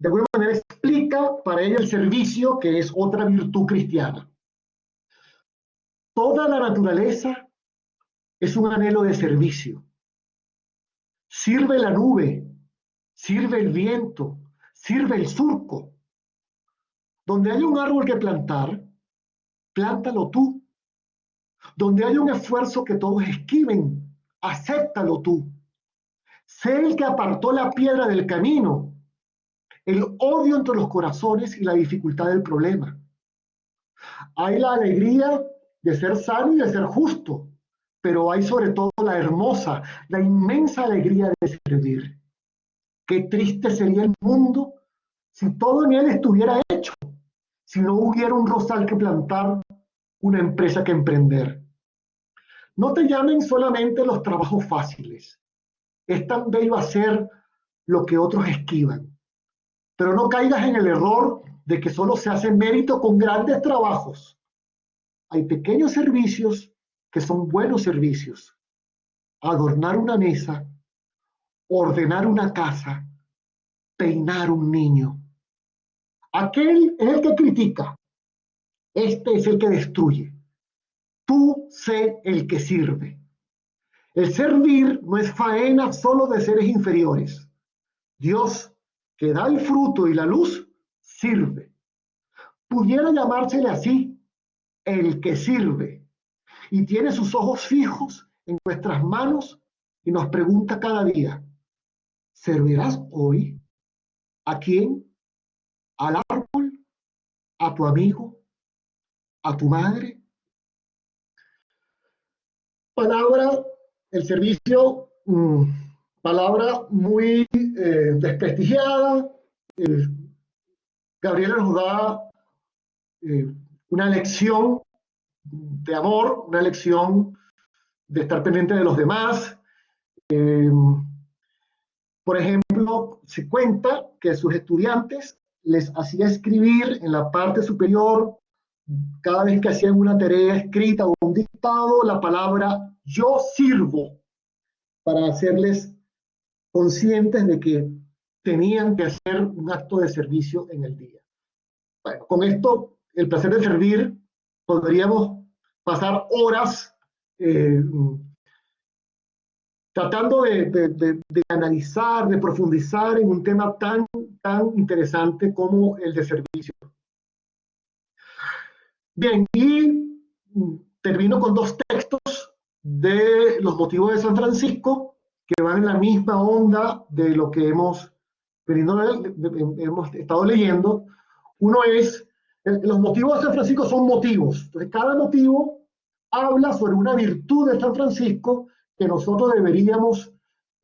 alguna manera explica para ella el servicio, que es otra virtud cristiana. Toda la naturaleza es un anhelo de servicio. Sirve la nube, sirve el viento, sirve el surco. Donde hay un árbol que plantar, plántalo tú. Donde hay un esfuerzo que todos esquiven, acéptalo tú. Sé el que apartó la piedra del camino, el odio entre los corazones y la dificultad del problema. Hay la alegría de ser sano y de ser justo, pero hay sobre todo la hermosa, la inmensa alegría de servir. Qué triste sería el mundo si todo en él estuviera hecho, si no hubiera un rosal que plantar, una empresa que emprender. No te llamen solamente los trabajos fáciles. Es tan bello hacer lo que otros esquivan. Pero no caigas en el error de que solo se hace mérito con grandes trabajos. Hay pequeños servicios que son buenos servicios. Adornar una mesa, ordenar una casa, peinar un niño. Aquel es el que critica. Este es el que destruye. Tú sé el que sirve. El servir no es faena solo de seres inferiores. Dios, que da el fruto y la luz, sirve. Pudiera llamársele así, el que sirve. Y tiene sus ojos fijos en nuestras manos y nos pregunta cada día, ¿servirás hoy? ¿A quién? ¿Al árbol? ¿A tu amigo? ¿A tu madre? Palabra, el servicio, palabra muy desprestigiada. Gabriela nos da una lección de amor, una lección de estar pendiente de los demás. Por ejemplo, se cuenta que a sus estudiantes les hacía escribir en la parte superior, cada vez que hacían una tarea escrita o un dictado, la palabra yo sirvo, para hacerles conscientes de que tenían que hacer un acto de servicio en el día. Bueno, con esto, el placer de servir, podríamos pasar horas tratando de analizar, de profundizar en un tema tan interesante como el de servicio. Bien, y termino con dos textos de los motivos de San Francisco que van en la misma onda de lo que hemos estado leyendo. Uno es, los motivos de San Francisco son motivos. Entonces, cada motivo habla sobre una virtud de San Francisco que nosotros deberíamos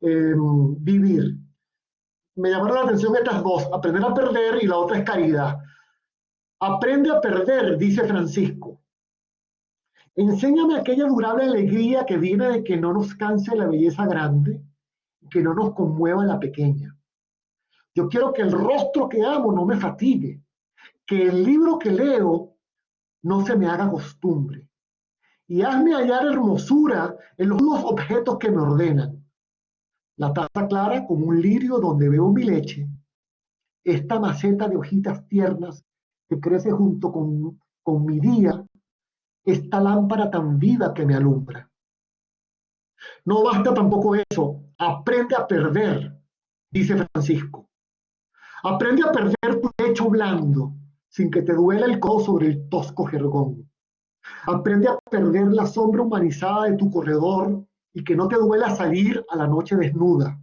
vivir. Me llamaron la atención estas dos, aprender a perder y la otra es caridad. Aprende a perder, dice Francisco. Enséñame aquella durable alegría que viene de que no nos canse la belleza grande, que no nos conmueva la pequeña. Yo quiero que el rostro que amo no me fatigue, que el libro que leo no se me haga costumbre. Y hazme hallar hermosura en los objetos que me ordenan. La taza clara como un lirio donde veo mi leche, esta maceta de hojitas tiernas que crece junto con mi día, esta lámpara tan viva que me alumbra. No basta tampoco eso, aprende a perder, dice Francisco. Aprende a perder tu lecho blando sin que te duela el codo sobre el tosco jergón. Aprende a perder la sombra humanizada de tu corredor y que no te duela salir a la noche desnuda.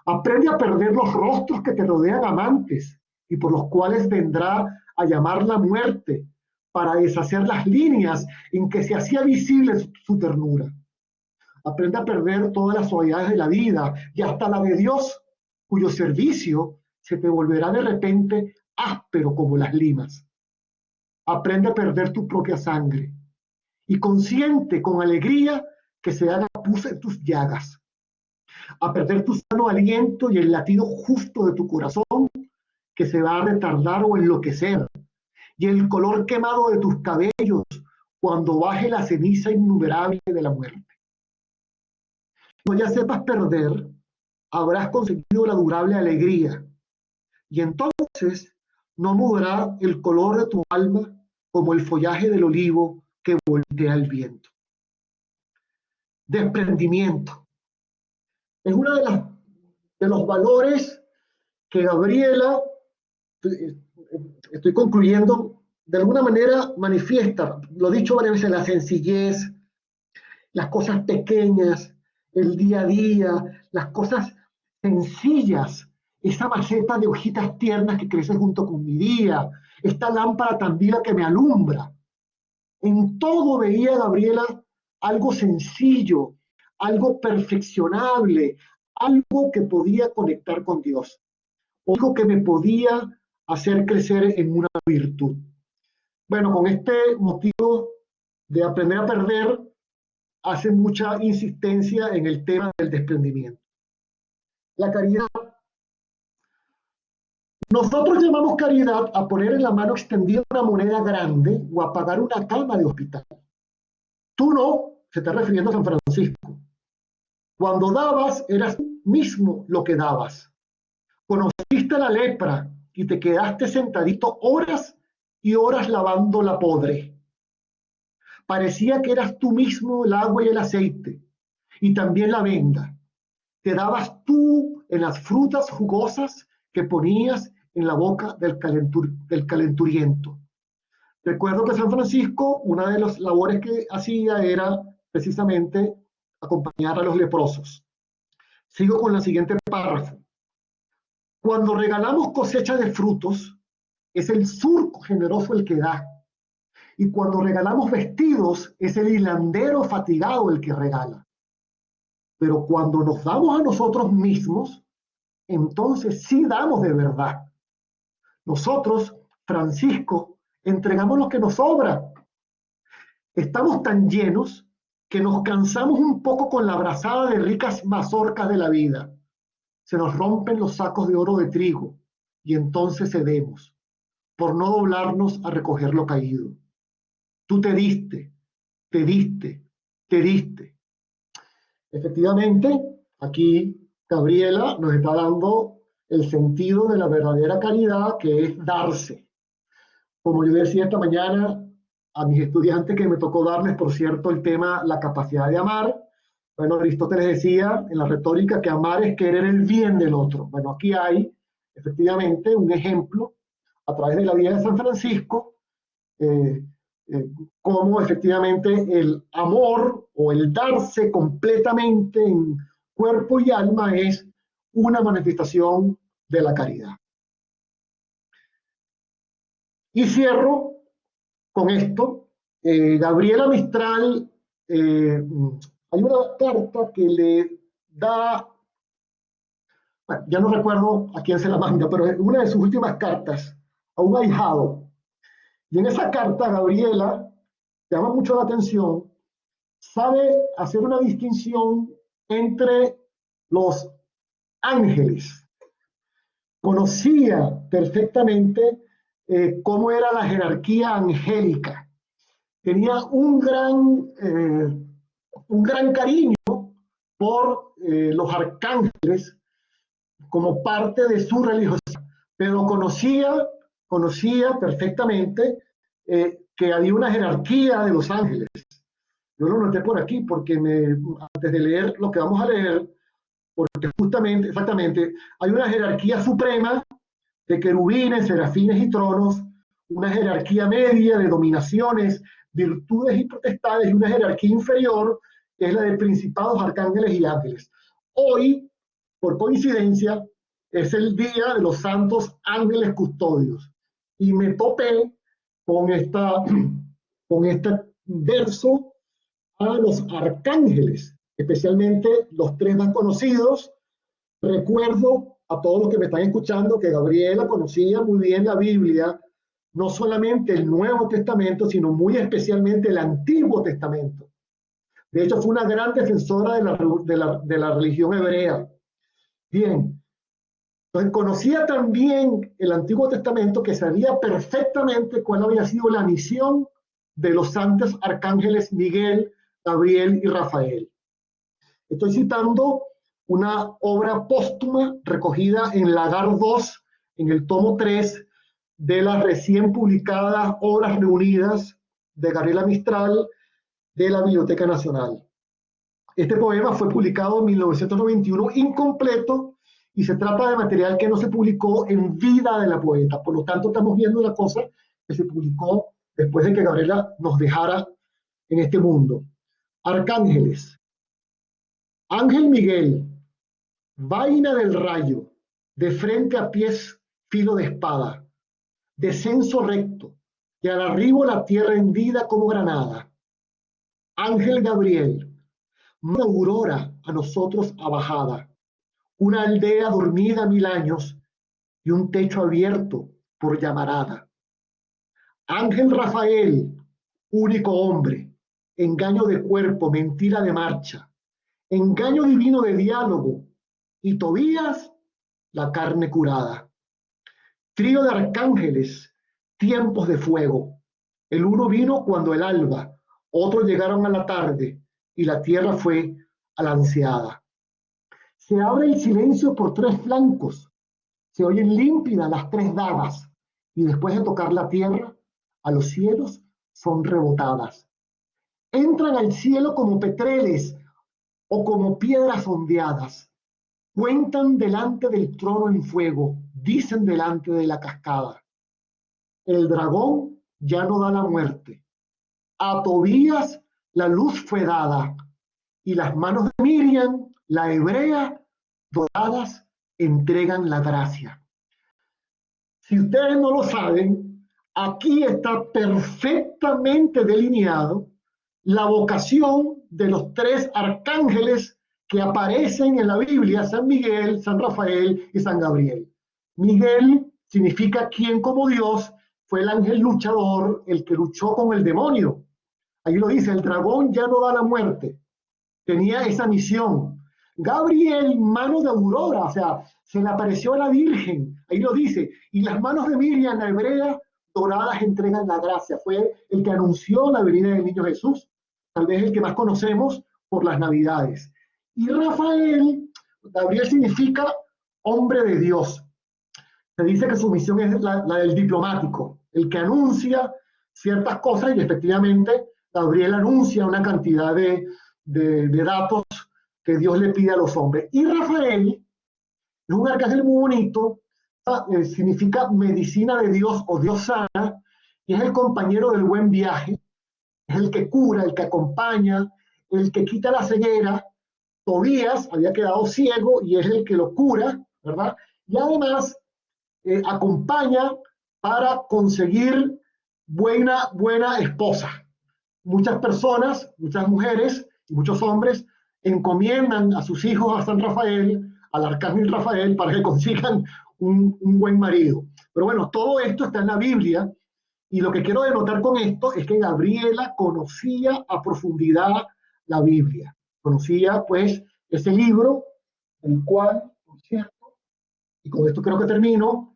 Aprende a perder los rostros que te rodean amantes y por los cuales vendrá a llamar la muerte para deshacer las líneas en que se hacía visible su ternura. Aprende a perder todas las suavidades de la vida y hasta la de Dios, cuyo servicio se te volverá de repente áspero como las limas. Aprende a perder tu propia sangre y consiente con alegría que se haga pus en tus llagas. A perder tu sano aliento y el latido justo de tu corazón que se va a retardar o enloquecer, y el color quemado de tus cabellos cuando baje la ceniza innumerable de la muerte. Cuando ya sepas perder, habrás conseguido la durable alegría, y entonces no mudará el color de tu alma como el follaje del olivo que voltea el viento. Desprendimiento. Es uno de los valores que Gabriela, estoy concluyendo, de alguna manera manifiesta, lo he dicho varias veces, la sencillez, las cosas pequeñas, el día a día, las cosas sencillas, esa maceta de hojitas tiernas que crece junto con mi día, esta lámpara tan viva que me alumbra. En todo veía Gabriela algo sencillo, algo perfeccionable, algo que podía conectar con Dios, algo que me podía hacer crecer en una virtud. Bueno, con este motivo de aprender a perder, hace mucha insistencia en el tema del desprendimiento. La caridad. Nosotros llamamos caridad a poner en la mano extendida una moneda grande o a pagar una cama de hospital. Tú no, se está refiriendo a San Francisco. Cuando dabas, eras tú mismo lo que dabas. Conociste la lepra y te quedaste sentadito horas y horas lavando la podre. Parecía que eras tú mismo el agua y el aceite, y también la venda. Te dabas tú en las frutas jugosas que ponías en la boca del calenturiento. Recuerdo que San Francisco, una de las labores que hacía era precisamente acompañar a los leprosos. Sigo con el siguiente párrafo. Cuando regalamos cosecha de frutos, es el surco generoso el que da. Y cuando regalamos vestidos, es el hilandero fatigado el que regala. Pero cuando nos damos a nosotros mismos, entonces sí damos de verdad. Nosotros, Francisco, entregamos lo que nos sobra. Estamos tan llenos que nos cansamos un poco con la brazada de ricas mazorcas de la vida. Se nos rompen los sacos de oro de trigo y entonces cedemos, por no doblarnos a recoger lo caído. Tú te diste, te diste, te diste. Efectivamente, aquí Gabriela nos está dando el sentido de la verdadera caridad, que es darse. Como yo decía esta mañana a mis estudiantes, que me tocó darles, por cierto, el tema la capacidad de amar. Bueno, Aristóteles decía en la retórica que amar es querer el bien del otro. Bueno, aquí hay efectivamente un ejemplo a través de la vida de San Francisco, cómo efectivamente el amor o el darse completamente en cuerpo y alma es una manifestación de la caridad. Y cierro con esto. Gabriela Mistral, hay una carta que le da, bueno, ya no recuerdo a quién se la manda, pero es una de sus últimas cartas a un ahijado. Y en esa carta, Gabriela, llama mucho la atención, sabe hacer una distinción entre los ángeles. Conocía perfectamente cómo era la jerarquía angélica. Tenía un gran cariño por los arcángeles como parte de su religiosidad, pero conocía perfectamente que había una jerarquía de los ángeles. Yo lo noté por aquí porque antes de leer lo que vamos a leer, porque justamente, exactamente, hay una jerarquía suprema de querubines, serafines y tronos, una jerarquía media de dominaciones, virtudes y potestades, y una jerarquía inferior, que es la de principados, arcángeles y ángeles. Hoy, por coincidencia, es el día de los santos ángeles custodios. Y me topé con, con este verso a los arcángeles, especialmente los tres más conocidos. Recuerdo a todos los que me están escuchando que Gabriela conocía muy bien la Biblia, no solamente el Nuevo Testamento, sino muy especialmente el Antiguo Testamento. De hecho, fue una gran defensora de la religión hebrea. Bien, entonces conocía también el Antiguo Testamento, que sabía perfectamente cuál había sido la misión de los santos arcángeles Miguel, Gabriel y Rafael. Estoy citando una obra póstuma recogida en Lagar 2, en el tomo 3 de las recién publicadas Obras Reunidas de Gabriela Mistral de la Biblioteca Nacional. Este poema fue publicado en 1991, incompleto, y se trata de material que no se publicó en vida de la poeta. Por lo tanto, estamos viendo una cosa que se publicó después de que Gabriela nos dejara en este mundo. Arcángeles. Ángel Miguel, vaina del rayo, de frente a pies filo de espada, descenso recto, que al arribo la tierra hendida como granada. Ángel Gabriel, una aurora a nosotros abajada, una aldea dormida 1000 años y un techo abierto por llamarada. Ángel Rafael, único hombre, engaño de cuerpo, mentira de marcha, engaño divino de diálogo, y Tobías, la carne curada. Trío de arcángeles, tiempos de fuego. El uno vino cuando el alba, otros llegaron a la tarde, y la tierra fue alanceada. Se abre el silencio por tres flancos, se oyen límpidas las tres dagas, y después de tocar la tierra, a los cielos son rebotadas. Entran al cielo como petreles o como piedras ondeadas. Cuentan delante del trono en fuego, dicen delante de la cascada. El dragón ya no da la muerte. A Tobías la luz fue dada, y las manos de Miriam, la hebrea, doradas, entregan la gracia. Si ustedes no lo saben, aquí está perfectamente delineado la vocación de los tres arcángeles que aparecen en la Biblia: San Miguel, San Rafael y San Gabriel. Miguel significa quien como Dios, fue el ángel luchador, el que luchó con el demonio. Ahí lo dice, el dragón ya no da la muerte. Tenía esa misión. Gabriel, mano de aurora, o sea, se le apareció a la Virgen. Ahí lo dice. Y las manos de Miriam, la hebrea, doradas, entregan la gracia. Fue el que anunció la venida del niño Jesús. Tal vez el que más conocemos por las Navidades. Y Rafael, Gabriel significa hombre de Dios. Se dice que su misión es la del diplomático, el que anuncia ciertas cosas, y efectivamente Gabriel anuncia una cantidad de datos que Dios le pide a los hombres. Y Rafael es un arcángel muy bonito, significa medicina de Dios o Dios sana, y es el compañero del buen viaje, es el que cura, el que acompaña, el que quita la ceguera. Tobías había quedado ciego y es el que lo cura, ¿verdad? Y además acompaña para conseguir buena esposa. Muchas personas, muchas mujeres y muchos hombres encomiendan a sus hijos a San Rafael, al arcángel Rafael, para que consigan un buen marido. Pero bueno, todo esto está en la Biblia, y lo que quiero denotar con esto es que Gabriela conocía a profundidad la Biblia. Conocía pues ese libro, el cual, por cierto, y con esto creo que termino,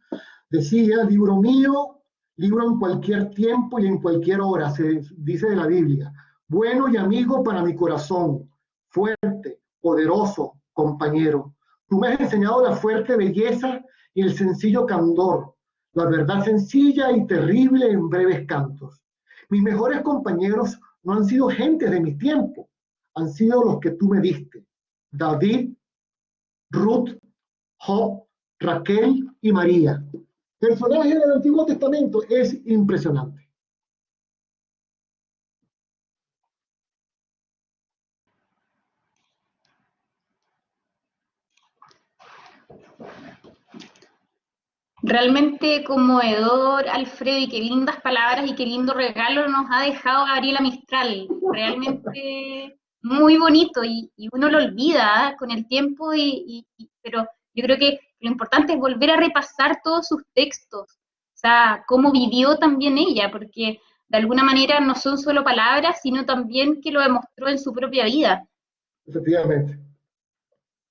decía: libro mío, libro en cualquier tiempo y en cualquier hora, se dice de la Biblia, bueno y amigo para mi corazón, fuerte, poderoso compañero. Tú me has enseñado la fuerte belleza y el sencillo candor, la verdad sencilla y terrible en breves cantos. Mis mejores compañeros no han sido gentes de mi tiempo, han sido los que tú me diste. David, Ruth, Job, Raquel y María. Personaje del Antiguo Testamento es impresionante. Realmente conmovedor, Alfredo, y qué lindas palabras y qué lindo regalo nos ha dejado Gabriela Mistral. Realmente muy bonito y uno lo olvida, ¿eh? Con el tiempo, pero yo creo que lo importante es volver a repasar todos sus textos, o sea, cómo vivió también ella, porque de alguna manera no son solo palabras, sino también que lo demostró en su propia vida. Efectivamente,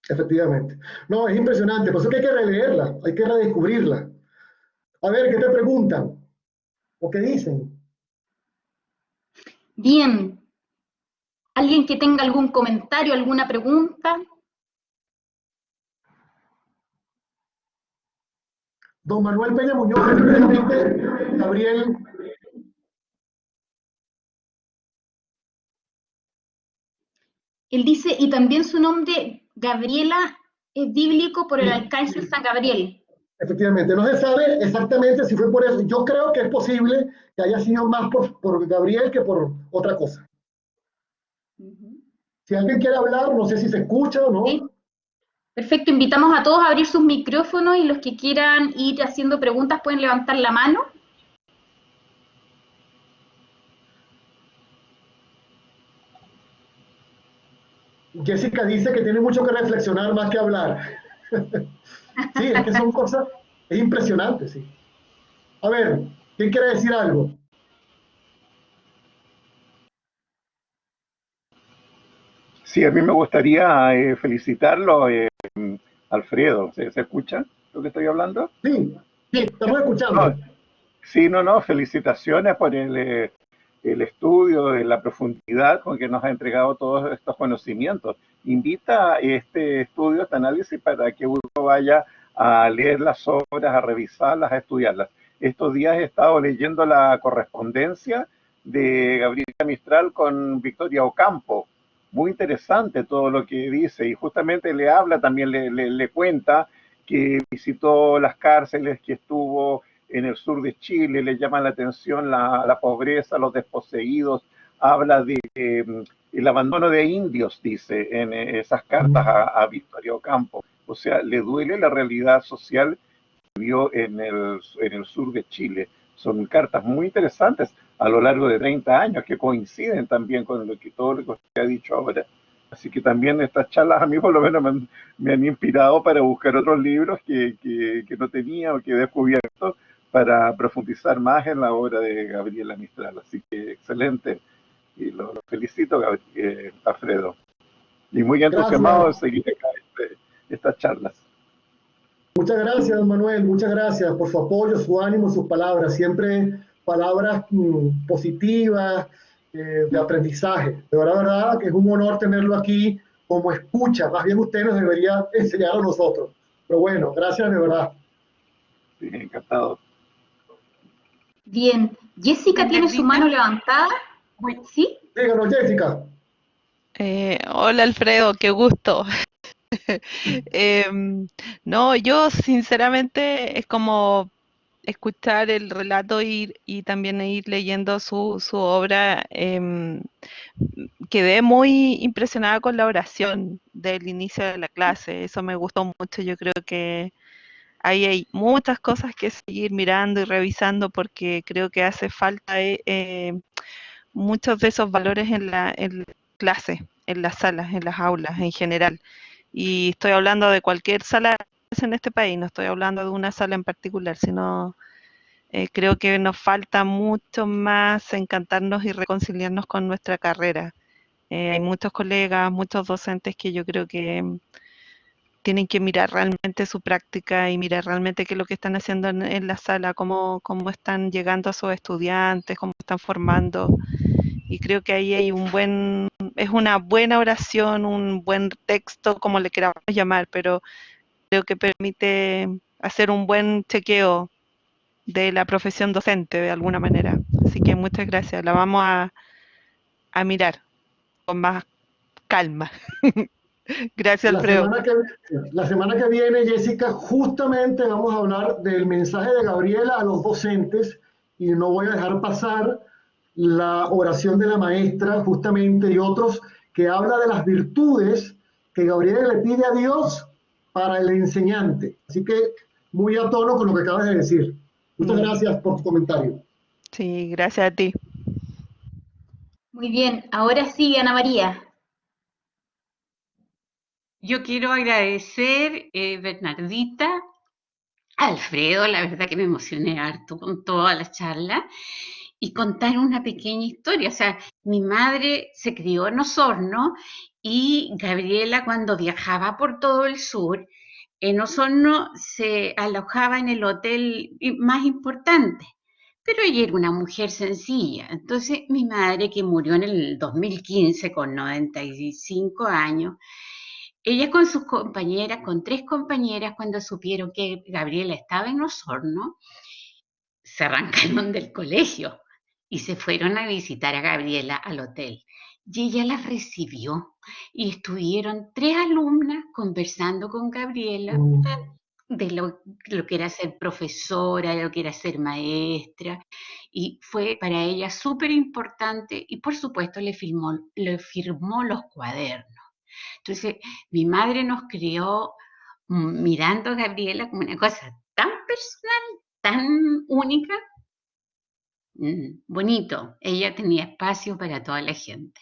efectivamente. No, es impresionante, por eso que hay que releerla, hay que redescubrirla. A ver, ¿qué te preguntan? ¿O qué dicen? Bien, ¿alguien que tenga algún comentario, alguna pregunta? Don Manuel Peña Muñoz, efectivamente, Gabriel. Él dice, y también su nombre, Gabriela, es bíblico por el Sí, arcángel San Gabriel. efectivamente, no se sabe exactamente si fue por eso. Yo creo que es posible que haya sido más por Gabriel que por otra cosa. Si alguien quiere hablar, no sé si se escucha o ¿Sí? no. Perfecto, invitamos a todos a abrir sus micrófonos y los que quieran ir haciendo preguntas pueden levantar la mano. Jessica dice que tiene mucho que reflexionar más que hablar. Sí, es que son cosas, es impresionante, sí. A ver, ¿quién quiere decir algo? Sí, a mí me gustaría felicitarlo, Alfredo. ¿Se escucha lo que estoy hablando? Sí, sí, estamos No, escuchando. sí, no, felicitaciones por el estudio, la profundidad con que nos ha entregado todos estos conocimientos. Invita a este estudio, este análisis, para que uno vaya a leer las obras, a revisarlas, a estudiarlas. Estos días he estado leyendo la correspondencia de Gabriela Mistral con Victoria Ocampo. Muy interesante todo lo que dice y justamente le habla, también le cuenta que visitó las cárceles, que estuvo en el sur de Chile, le llama la atención la pobreza, los desposeídos, habla de el abandono de indios, dice, en esas cartas a Victoria Ocampo. O sea, le duele la realidad social que vio en el sur de Chile. Son cartas muy interesantes a lo largo de 30 años que coinciden también con todo lo que usted ha dicho ahora. Así que también estas charlas a mí por lo menos me han inspirado para buscar otros libros que no tenía o que he descubierto para profundizar más en la obra de Gabriela Mistral. Así que excelente. Y lo felicito, Alfredo. Y muy entusiasmado de Gracias. seguir acá estas charlas. Muchas gracias, don Manuel. Muchas gracias por su apoyo, su ánimo, sus palabras. Siempre palabras positivas, de aprendizaje. De verdad que es un honor tenerlo aquí como escucha. Más bien usted nos debería enseñar a nosotros. Pero bueno, gracias de verdad. Sí, encantado. Bien, Jessica tiene su mano levantada. ¿Sí? Díganos, Jessica. Hola Alfredo, qué gusto. Em, no, yo sinceramente es como escuchar el relato y también ir leyendo su obra. Quedé muy impresionada con la oración del inicio de la clase, eso me gustó mucho. Yo creo que ahí hay muchas cosas que seguir mirando y revisando porque creo que hace falta muchos de esos valores en la clase, en las salas, en las aulas en general. Y estoy hablando de cualquier sala en este país, no estoy hablando de una sala en particular, sino creo que nos falta mucho más encantarnos y reconciliarnos con nuestra carrera. Hay muchos colegas, muchos docentes que yo creo que tienen que mirar realmente su práctica y mirar realmente qué es lo que están haciendo en la sala, cómo están llegando a sus estudiantes, cómo están formando. Y creo que ahí hay es una buena oración, un buen texto, como le queramos llamar, pero creo que permite hacer un buen chequeo de la profesión docente de alguna manera. Así que muchas gracias, la vamos a mirar con más calma. Gracias, La Alfredo. semana que, la semana que viene, Jessica, justamente vamos a hablar del mensaje de Gabriela a los docentes y no voy a dejar pasar la oración de la maestra, justamente, y otros que habla de las virtudes que Gabriela le pide a Dios para el enseñante. Así que muy a tono con lo que acabas de decir. Muchas gracias por tu comentario. Sí, gracias a ti. Muy bien, ahora sí, Ana María. Yo quiero agradecer, Bernardita, Alfredo, la verdad que me emocioné harto con toda la charla y contar una pequeña historia. O sea, mi madre se crió en Osorno y Gabriela cuando viajaba por todo el sur, en Osorno se alojaba en el hotel más importante, pero ella era una mujer sencilla. Entonces mi madre, que murió en el 2015 con 95 años, ella con sus compañeras, con 3 compañeras, cuando supieron que Gabriela estaba en Osorno, se arrancaron del colegio y se fueron a visitar a Gabriela al hotel. Y ella las recibió y estuvieron 3 alumnas conversando con Gabriela de lo que era ser profesora, de lo que era ser maestra, y fue para ella súper importante y por supuesto le firmó los cuadernos. Entonces, mi madre nos crió mirando a Gabriela como una cosa tan personal, tan única, bonito. Ella tenía espacio para toda la gente.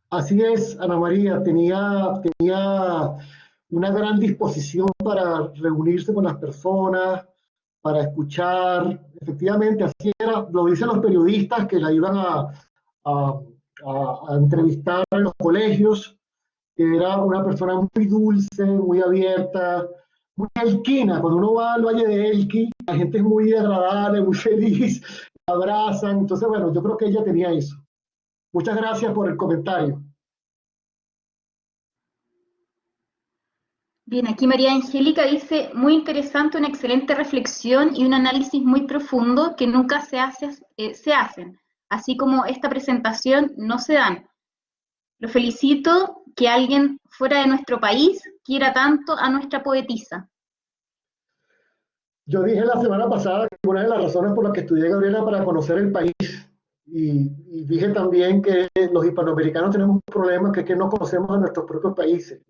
Así es, Ana María, tenía una gran disposición para reunirse con las personas, para escuchar. Efectivamente, así era, lo dicen los periodistas que la iban a- a entrevistar en los colegios, que era una persona muy dulce, muy abierta, muy elquina. Cuando uno va al Valle de Elqui, la gente es muy agradable, muy feliz, abrazan. Entonces, bueno, yo creo que ella tenía eso. Muchas gracias por el comentario. Bien, aquí María Angélica dice, muy interesante, una excelente reflexión y un análisis muy profundo que nunca se hacen, así como esta presentación no se dan. Lo felicito que alguien fuera de nuestro país quiera tanto a nuestra poetisa. Yo dije la semana pasada que una de las razones por las que estudié Gabriela para conocer el país y dije también que los hispanoamericanos tenemos un problema que es que no conocemos a nuestros propios países.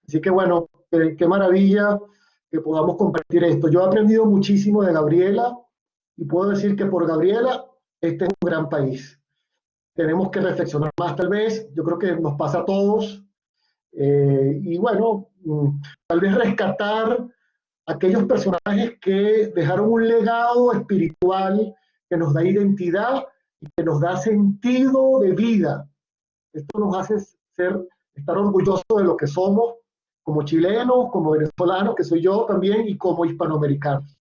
Así que bueno, qué maravilla que podamos compartir esto. Yo he aprendido muchísimo de Gabriela y puedo decir que por Gabriela este es un gran país. Tenemos que reflexionar más tal vez, yo creo que nos pasa a todos. Y bueno, tal vez rescatar aquellos personajes que dejaron un legado espiritual que nos da identidad y que nos da sentido de vida. Esto nos hace estar orgullosos de lo que somos como chilenos, como venezolanos, que soy yo también, y como hispanoamericanos.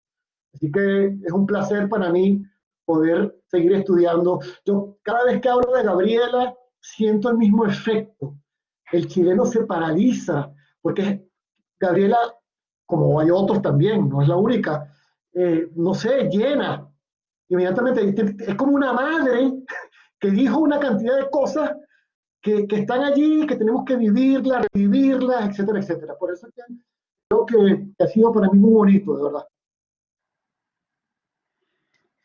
Así que es un placer para mí poder seguir estudiando. Yo cada vez que hablo de Gabriela siento el mismo efecto. El chileno se paraliza porque Gabriela, como hay otros también, no es la única, no sé, llena. Inmediatamente es como una madre que dijo una cantidad de cosas que están allí, que tenemos que vivirlas, revivirlas, etcétera, etcétera. Por eso creo que ha sido para mí muy bonito, de verdad.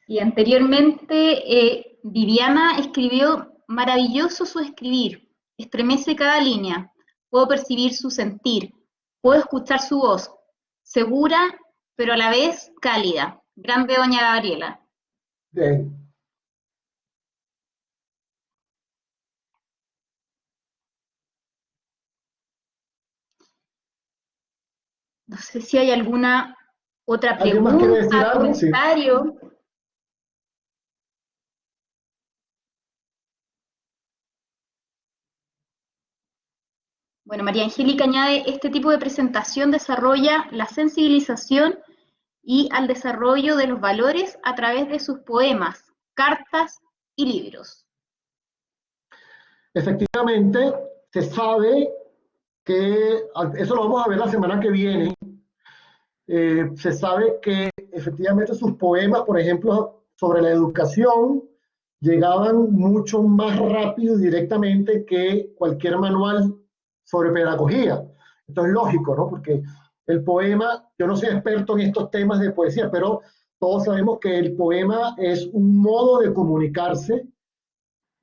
Y anteriormente Viviana escribió, maravilloso su escribir, estremece cada línea, puedo percibir su sentir, puedo escuchar su voz, segura, pero a la vez cálida. Grande doña Gabriela. Bien. No sé si hay alguna otra ¿Alguien más quiere decir pregunta, algo? Sí. comentario. Bueno, María Angélica añade, este tipo de presentación desarrolla la sensibilización y al desarrollo de los valores a través de sus poemas. cartas y libros. Efectivamente, se sabe que, eso lo vamos a ver la semana que viene, se sabe que efectivamente sus poemas, por ejemplo, sobre la educación, llegaban mucho más rápido y directamente que cualquier manual sobre pedagogía. Esto es lógico, ¿no? Porque el poema, yo no soy experto en estos temas de poesía, pero todos sabemos que el poema es un modo de comunicarse.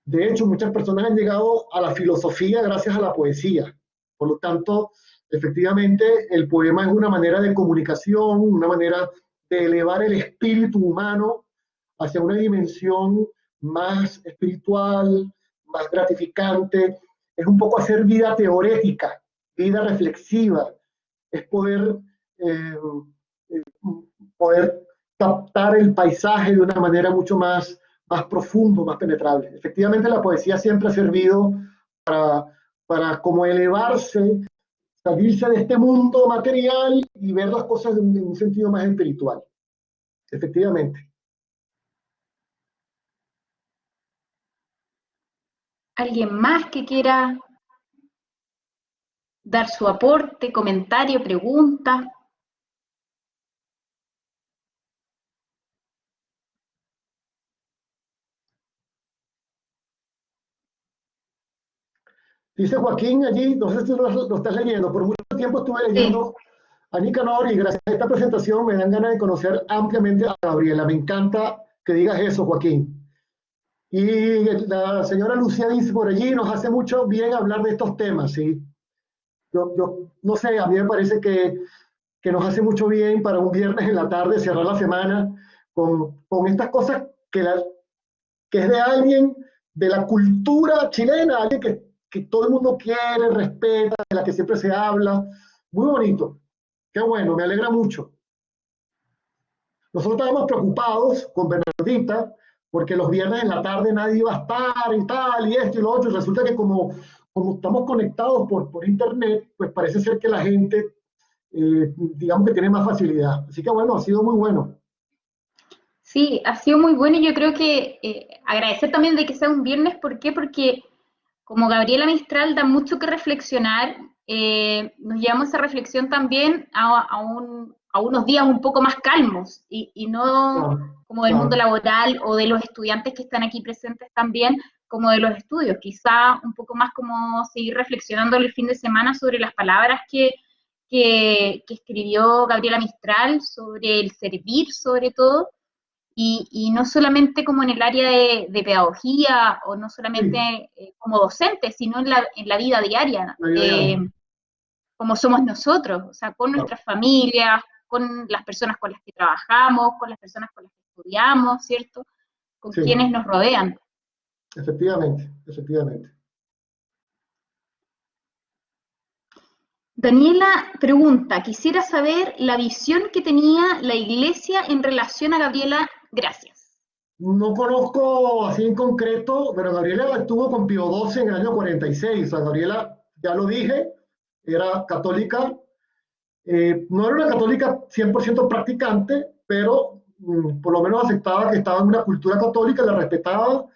De hecho, muchas personas han llegado a la filosofía gracias a la poesía. Por lo tanto, efectivamente, el poema es una manera de comunicación, una manera de elevar el espíritu humano hacia una dimensión más espiritual, más gratificante. Es un poco hacer vida teorética, vida reflexiva. Es eh, eh, poder captar el paisaje de una manera mucho más profundo, más penetrable. Efectivamente, la poesía siempre ha servido para como elevarse, salirse de este mundo material y ver las cosas en un sentido más espiritual. Efectivamente. ¿Alguien más que quiera dar su aporte, comentario, pregunta? Dice Joaquín allí, no sé si lo estás leyendo, por mucho tiempo estuve leyendo a Nicanor y gracias a esta presentación me dan ganas de conocer ampliamente a Gabriela. Me encanta que digas eso, Joaquín. Y la señora Lucía dice por allí, nos hace mucho bien hablar de estos temas, ¿sí? Yo no sé, a mí me parece que nos hace mucho bien para un viernes en la tarde cerrar la semana con estas cosas que es de alguien de la cultura chilena, alguien que todo el mundo quiere, respeta, de la que siempre se habla. Muy bonito. Qué bueno, me alegra mucho. Nosotros estábamos preocupados con Bernardita porque los viernes en la tarde nadie iba a estar y tal, y esto y lo otro. Y resulta que como estamos conectados por internet, pues parece ser que la gente, digamos que tiene más facilidad. Así que bueno, ha sido muy bueno. Sí, ha sido muy bueno y yo creo que agradecer también de que sea un viernes. ¿Por qué? Porque como Gabriela Mistral da mucho que reflexionar, nos llevamos esa reflexión también a unos días un poco más calmos y no Claro, como del mundo claro. laboral o de los estudiantes que están aquí presentes también, como de los estudios. Quizá un poco más como seguir reflexionando el fin de semana sobre las palabras que escribió Gabriela Mistral, sobre el servir sobre todo y no solamente como en el área de pedagogía o no solamente Sí, como docente, sino en la vida diaria, la idea. como somos nosotros, o sea, con Claro. nuestras familias, con las personas con las que trabajamos, con las personas con las que estudiamos, ¿cierto? Con Sí, quienes nos rodean. efectivamente, efectivamente. Daniela pregunta, quisiera saber la visión que tenía la iglesia en relación a Gabriela. Gracias. No conozco así en concreto, pero Gabriela estuvo con Pío XII en el año 46. O sea, Gabriela, ya lo dije, era católica. No era una católica 100% practicante, pero por lo menos aceptaba que estaba en una cultura católica, la respetaba,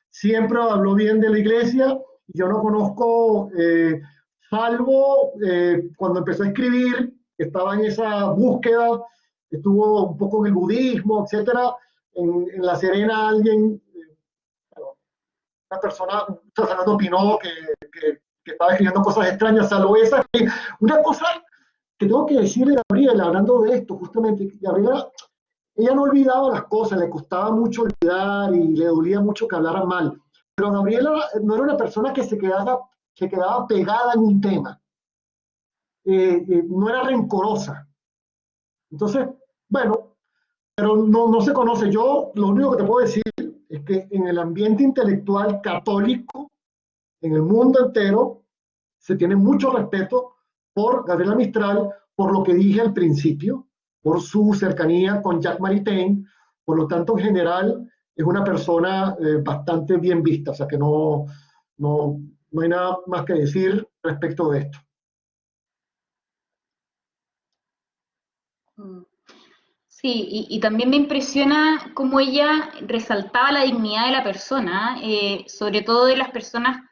siempre habló bien de la iglesia. Yo no conozco, salvo cuando empezó a escribir, estaba en esa búsqueda, estuvo un poco en el budismo, etcétera. En La Serena alguien, una persona, Fernando Pinó, que estaba escribiendo cosas extrañas, salvo esa. Una cosa que tengo que decirle a Gabriela, hablando de esto, justamente, Gabriela, ella no olvidaba las cosas, le costaba mucho olvidar y le dolía mucho que hablaran mal. Pero Gabriela no era una persona que quedaba pegada en un tema, no era rencorosa. Entonces, bueno, pero no se conoce. Yo lo único que te puedo decir es que en el ambiente intelectual católico, en el mundo entero, se tiene mucho respeto por Gabriela Mistral, por lo que dije al principio, por su cercanía con Jacques Maritain. Por lo tanto, en general, es una persona bastante bien vista, o sea que no, no hay nada más que decir respecto de esto. Sí, y también me impresiona cómo ella resaltaba la dignidad de la persona, sobre todo de las personas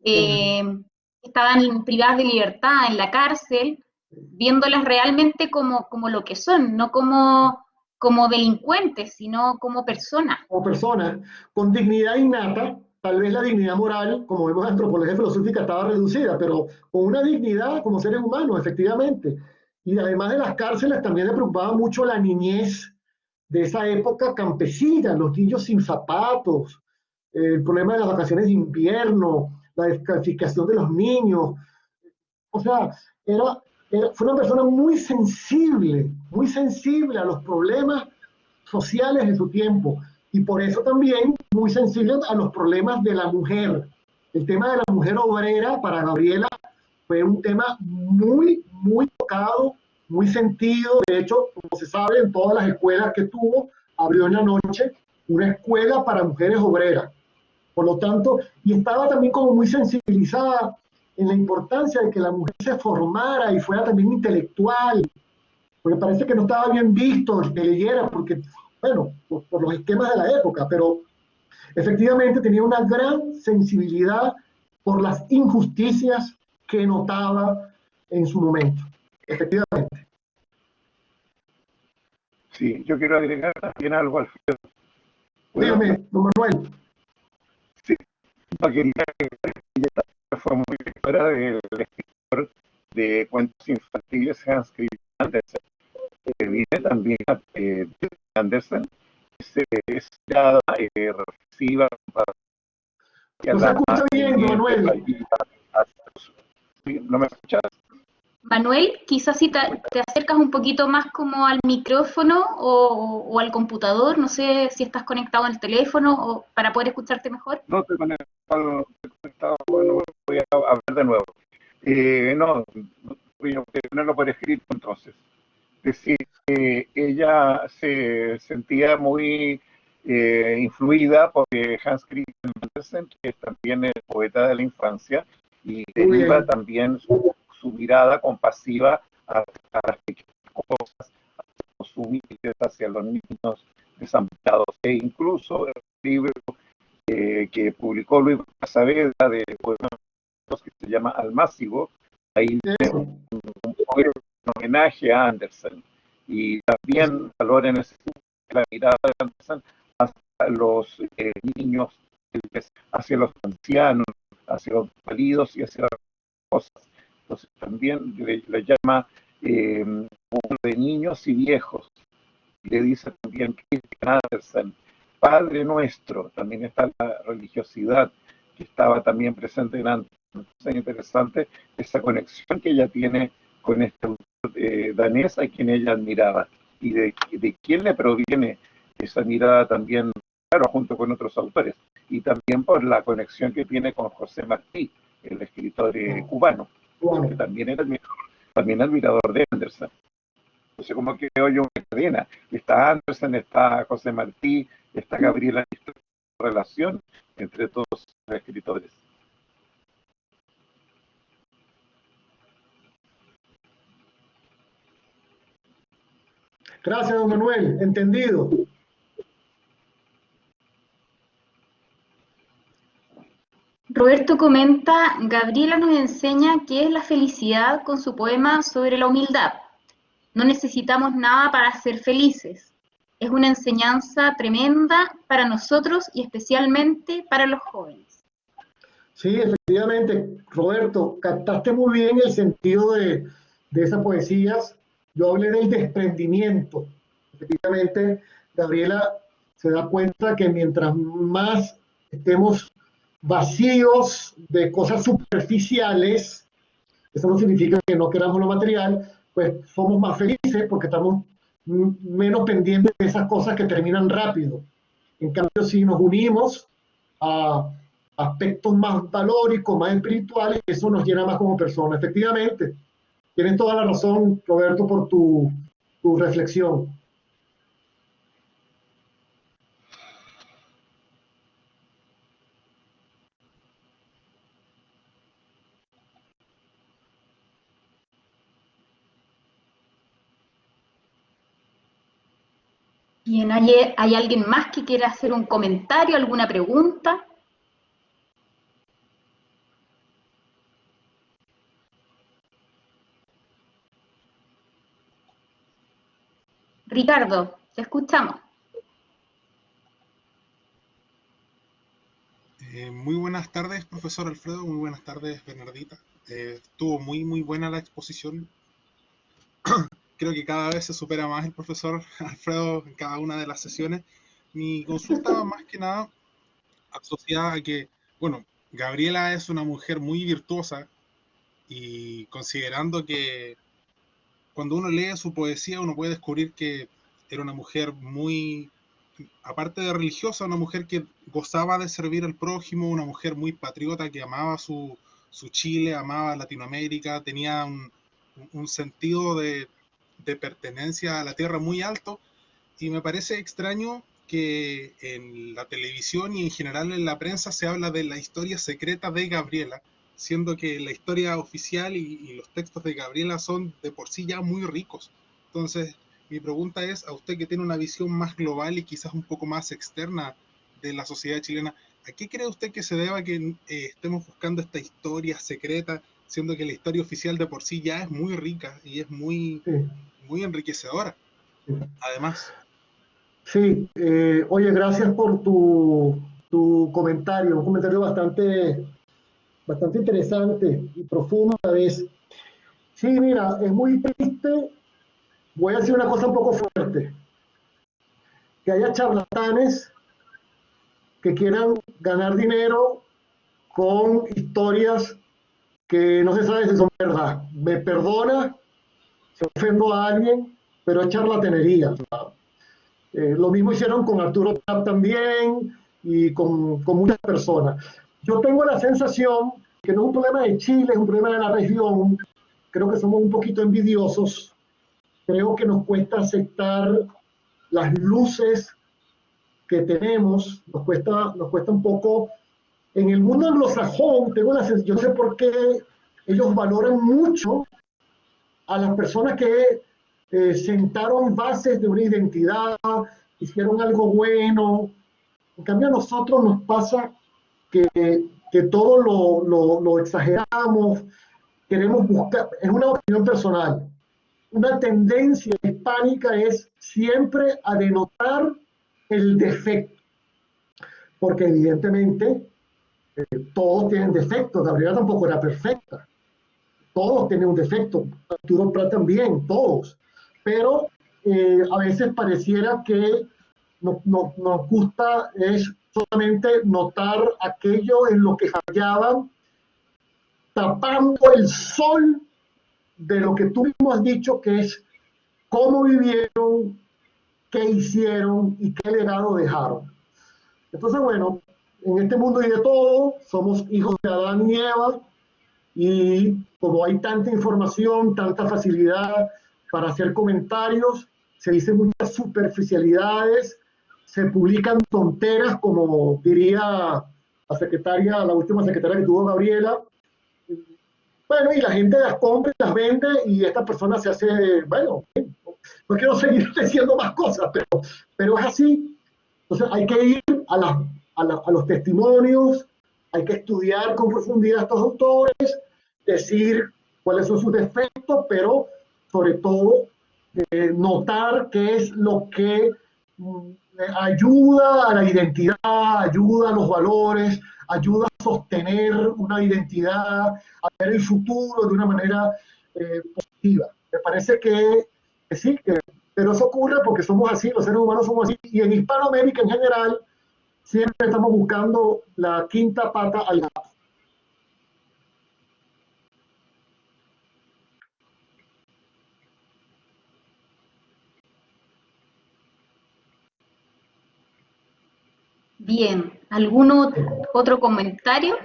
que estaban privadas de libertad en la cárcel, viéndolas realmente como lo que son, no como delincuentes, sino como personas. Como personas con dignidad innata, tal vez la dignidad moral, como vemos en antropología filosófica, estaba reducida, pero con una dignidad como seres humanos, efectivamente. Y además de las cárceles, también le preocupaba mucho la niñez de esa época campesina, los niños sin zapatos, el problema de las vacaciones de invierno, la descalificación de los niños. O sea, fue una persona muy sensible a los problemas sociales de su tiempo y por eso también muy sensible a los problemas de la mujer. El tema de la mujer obrera para Gabriela fue un tema muy tocado, muy sentido. De hecho, como se sabe, en todas las escuelas que tuvo, abrió en la noche una escuela para mujeres obreras. Por lo tanto, y estaba también como muy sensibilizada en la importancia de que la mujer se formara y fuera también intelectual, porque parece que no estaba bien visto que leyera, porque, bueno, por los esquemas de la época, pero efectivamente tenía una gran sensibilidad por las injusticias que notaba en su momento. Efectivamente. Sí, yo quiero agregar también algo, Alfredo. ¿Puedo? Dígame, don Manuel. Sí, no quería agregar que ella fue muy lectora del escritor de cuentos infantiles Hans Christian Andersen, que viene también de Andersen, es mirada reflexiva, No se escucha bien, don Manuel. ¿Sí? ¿No me escuchas? Manuel, quizás si te acercas un poquito más como al micrófono o al computador, no sé si estás conectado al teléfono o para poder escucharte mejor. No estoy conectado, bueno, voy a hablar de nuevo. No, voy a tenerlo por escrito entonces. Es decir, ella se sentía muy influida por Hans Christian Andersen, que también es poeta de la infancia, y deriva también su mirada compasiva a las pequeñas cosas, a los humildes, hacia los niños desamparados. E incluso el libro que publicó Luis Saavedra de poemas que se llama Almácigo, ahí un homenaje a Andersen. Y también valoren la mirada de Andersen hacia los niños, hacia los ancianos, hacia los válidos y hacia las cosas. Entonces también le llama de niños y viejos. Le dice también Christian Andersen, Padre Nuestro. También está la religiosidad que estaba también presente en Andersen. Es interesante esa conexión que ella tiene con este autor danés a quien ella admiraba y de quién le proviene esa mirada también, claro, junto con otros autores, y también por la conexión que tiene con José Martí, el escritor cubano, que también admirador de Andersen. Entonces, como que veo yo una cadena. Está Andersen, está José Martí, está Gabriela, relación entre todos los escritores. Gracias, don Manuel. Entendido. Roberto comenta, Gabriela nos enseña qué es la felicidad con su poema sobre la humildad. No necesitamos nada para ser felices. Es una enseñanza tremenda para nosotros y especialmente para los jóvenes. Sí, efectivamente, Roberto, captaste muy bien el sentido de esas poesías. Yo hablé del desprendimiento. Efectivamente, Gabriela se da cuenta que mientras más estemos vacíos de cosas superficiales, eso no significa que no queramos lo material, pues somos más felices porque estamos menos pendientes de esas cosas que terminan rápido. En cambio, si nos unimos a aspectos más valóricos, más espirituales, eso nos llena más como personas. Efectivamente, tienes toda la razón, Roberto, por tu reflexión. Bien, ¿hay alguien más que quiera hacer un comentario, alguna pregunta? Ricardo, te escuchamos. Muy buenas tardes, profesor Alfredo, muy buenas tardes, Bernardita. Estuvo muy buena la exposición. Creo que cada vez se supera más el profesor Alfredo en cada una de las sesiones. Mi consulta va más que nada asociada a que, bueno, Gabriela es una mujer muy virtuosa y considerando que cuando uno lee su poesía uno puede descubrir que era una mujer muy, aparte de religiosa, una mujer que gozaba de servir al prójimo, una mujer muy patriota que amaba su Chile, amaba Latinoamérica, tenía un sentido de pertenencia a la tierra muy alto, y me parece extraño que en la televisión y en general en la prensa se habla de la historia secreta de Gabriela, siendo que la historia oficial y los textos de Gabriela son de por sí ya muy ricos. Entonces, mi pregunta es, a usted que tiene una visión más global y quizás un poco más externa de la sociedad chilena, ¿a qué cree usted que se deba que estemos buscando esta historia secreta, siendo que la historia oficial de por sí ya es muy rica y es Sí, muy enriquecedora? sí. Además, Sí, oye, gracias por tu comentario, un comentario bastante interesante y profundo a la vez. Sí, mira, es muy triste, voy a decir una cosa un poco fuerte, que haya charlatanes que quieran ganar dinero con historias que no se sabe si son verdad. Me perdona si ofendo a alguien, pero es charlatanería. Lo mismo hicieron con Arturo Prat también y con muchas personas. Yo tengo la sensación que no es un problema de Chile, es un problema de la región. Creo que somos un poquito envidiosos. Creo que nos cuesta aceptar las luces que tenemos. Nos cuesta un poco. En el mundo anglosajón, tengo la sensación, yo sé por qué ellos valoran mucho a las personas que sentaron bases de una identidad, hicieron algo bueno. En cambio, a nosotros nos pasa que todo lo exageramos, queremos buscar, es una opinión personal. Una tendencia hispánica es siempre a denotar el defecto, porque evidentemente todos tienen defectos. Gabriela tampoco era perfecta. Todos tienen un defecto, Arturo Prat también, todos. Pero a veces pareciera que nos gusta es solamente notar aquello en lo que fallaban, tapando el sol de lo que tú mismo has dicho, que es cómo vivieron, qué hicieron y qué legado dejaron. Entonces, bueno, en este mundo hay de todo, somos hijos de Adán y Eva, y como hay tanta información, tanta facilidad para hacer comentarios, se dicen muchas superficialidades, se publican tonteras, como diría la secretaria, la última secretaria que tuvo Gabriela. Bueno, y la gente las compra, las vende, y esta persona se hace, bueno, no quiero seguir diciendo más cosas, pero es así. Entonces hay que ir a los testimonios, hay que estudiar con profundidad a estos autores, decir cuáles son sus defectos, pero sobre todo notar qué es lo que ayuda a la identidad, ayuda a los valores, ayuda a sostener una identidad, a ver el futuro de una manera positiva. Me parece que sí, pero eso ocurre porque somos así, los seres humanos somos así, y en Hispanoamérica en general siempre estamos buscando la quinta pata al gato. Bien, ¿algún otro comentario?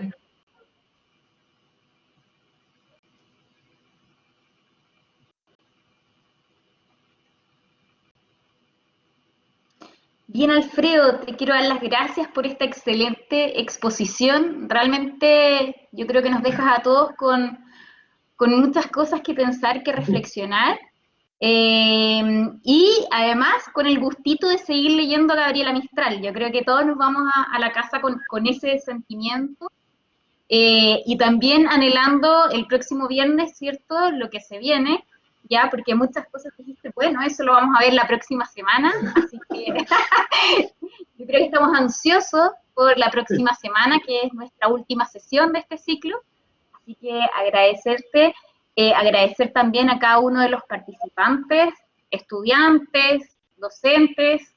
Bien, Alfredo, te quiero dar las gracias por esta excelente exposición. Realmente yo creo que nos dejas a todos con muchas cosas que pensar, que reflexionar. Y además con el gustito de seguir leyendo a Gabriela Mistral. Yo creo que todos nos vamos a la casa con ese sentimiento. Y también anhelando el próximo viernes, ¿cierto? Lo que se viene, ya, porque muchas cosas que dijiste, bueno, eso lo vamos a ver la próxima semana, así que yo creo que estamos ansiosos por la próxima semana, que es nuestra última sesión de este ciclo, así que agradecerte, agradecer también a cada uno de los participantes, estudiantes, docentes,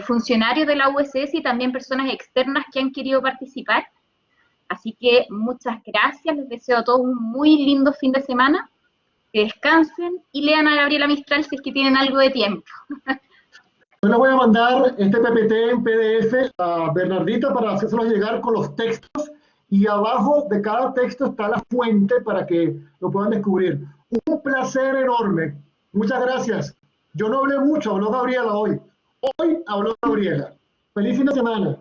funcionarios de la USS y también personas externas que han querido participar. Así que muchas gracias, les deseo a todos un muy lindo fin de semana, que descansen y lean a Gabriela Mistral si es que tienen algo de tiempo. Yo le voy a mandar este PPT en PDF a Bernardita para hacérselos llegar con los textos y abajo de cada texto está la fuente para que lo puedan descubrir. Un placer enorme. Muchas gracias. Yo no hablé mucho, habló Gabriela hoy. Hoy habló Gabriela. Feliz fin de semana.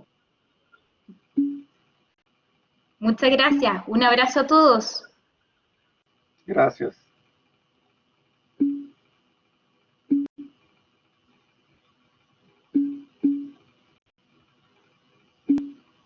Muchas gracias. Un abrazo a todos. Gracias.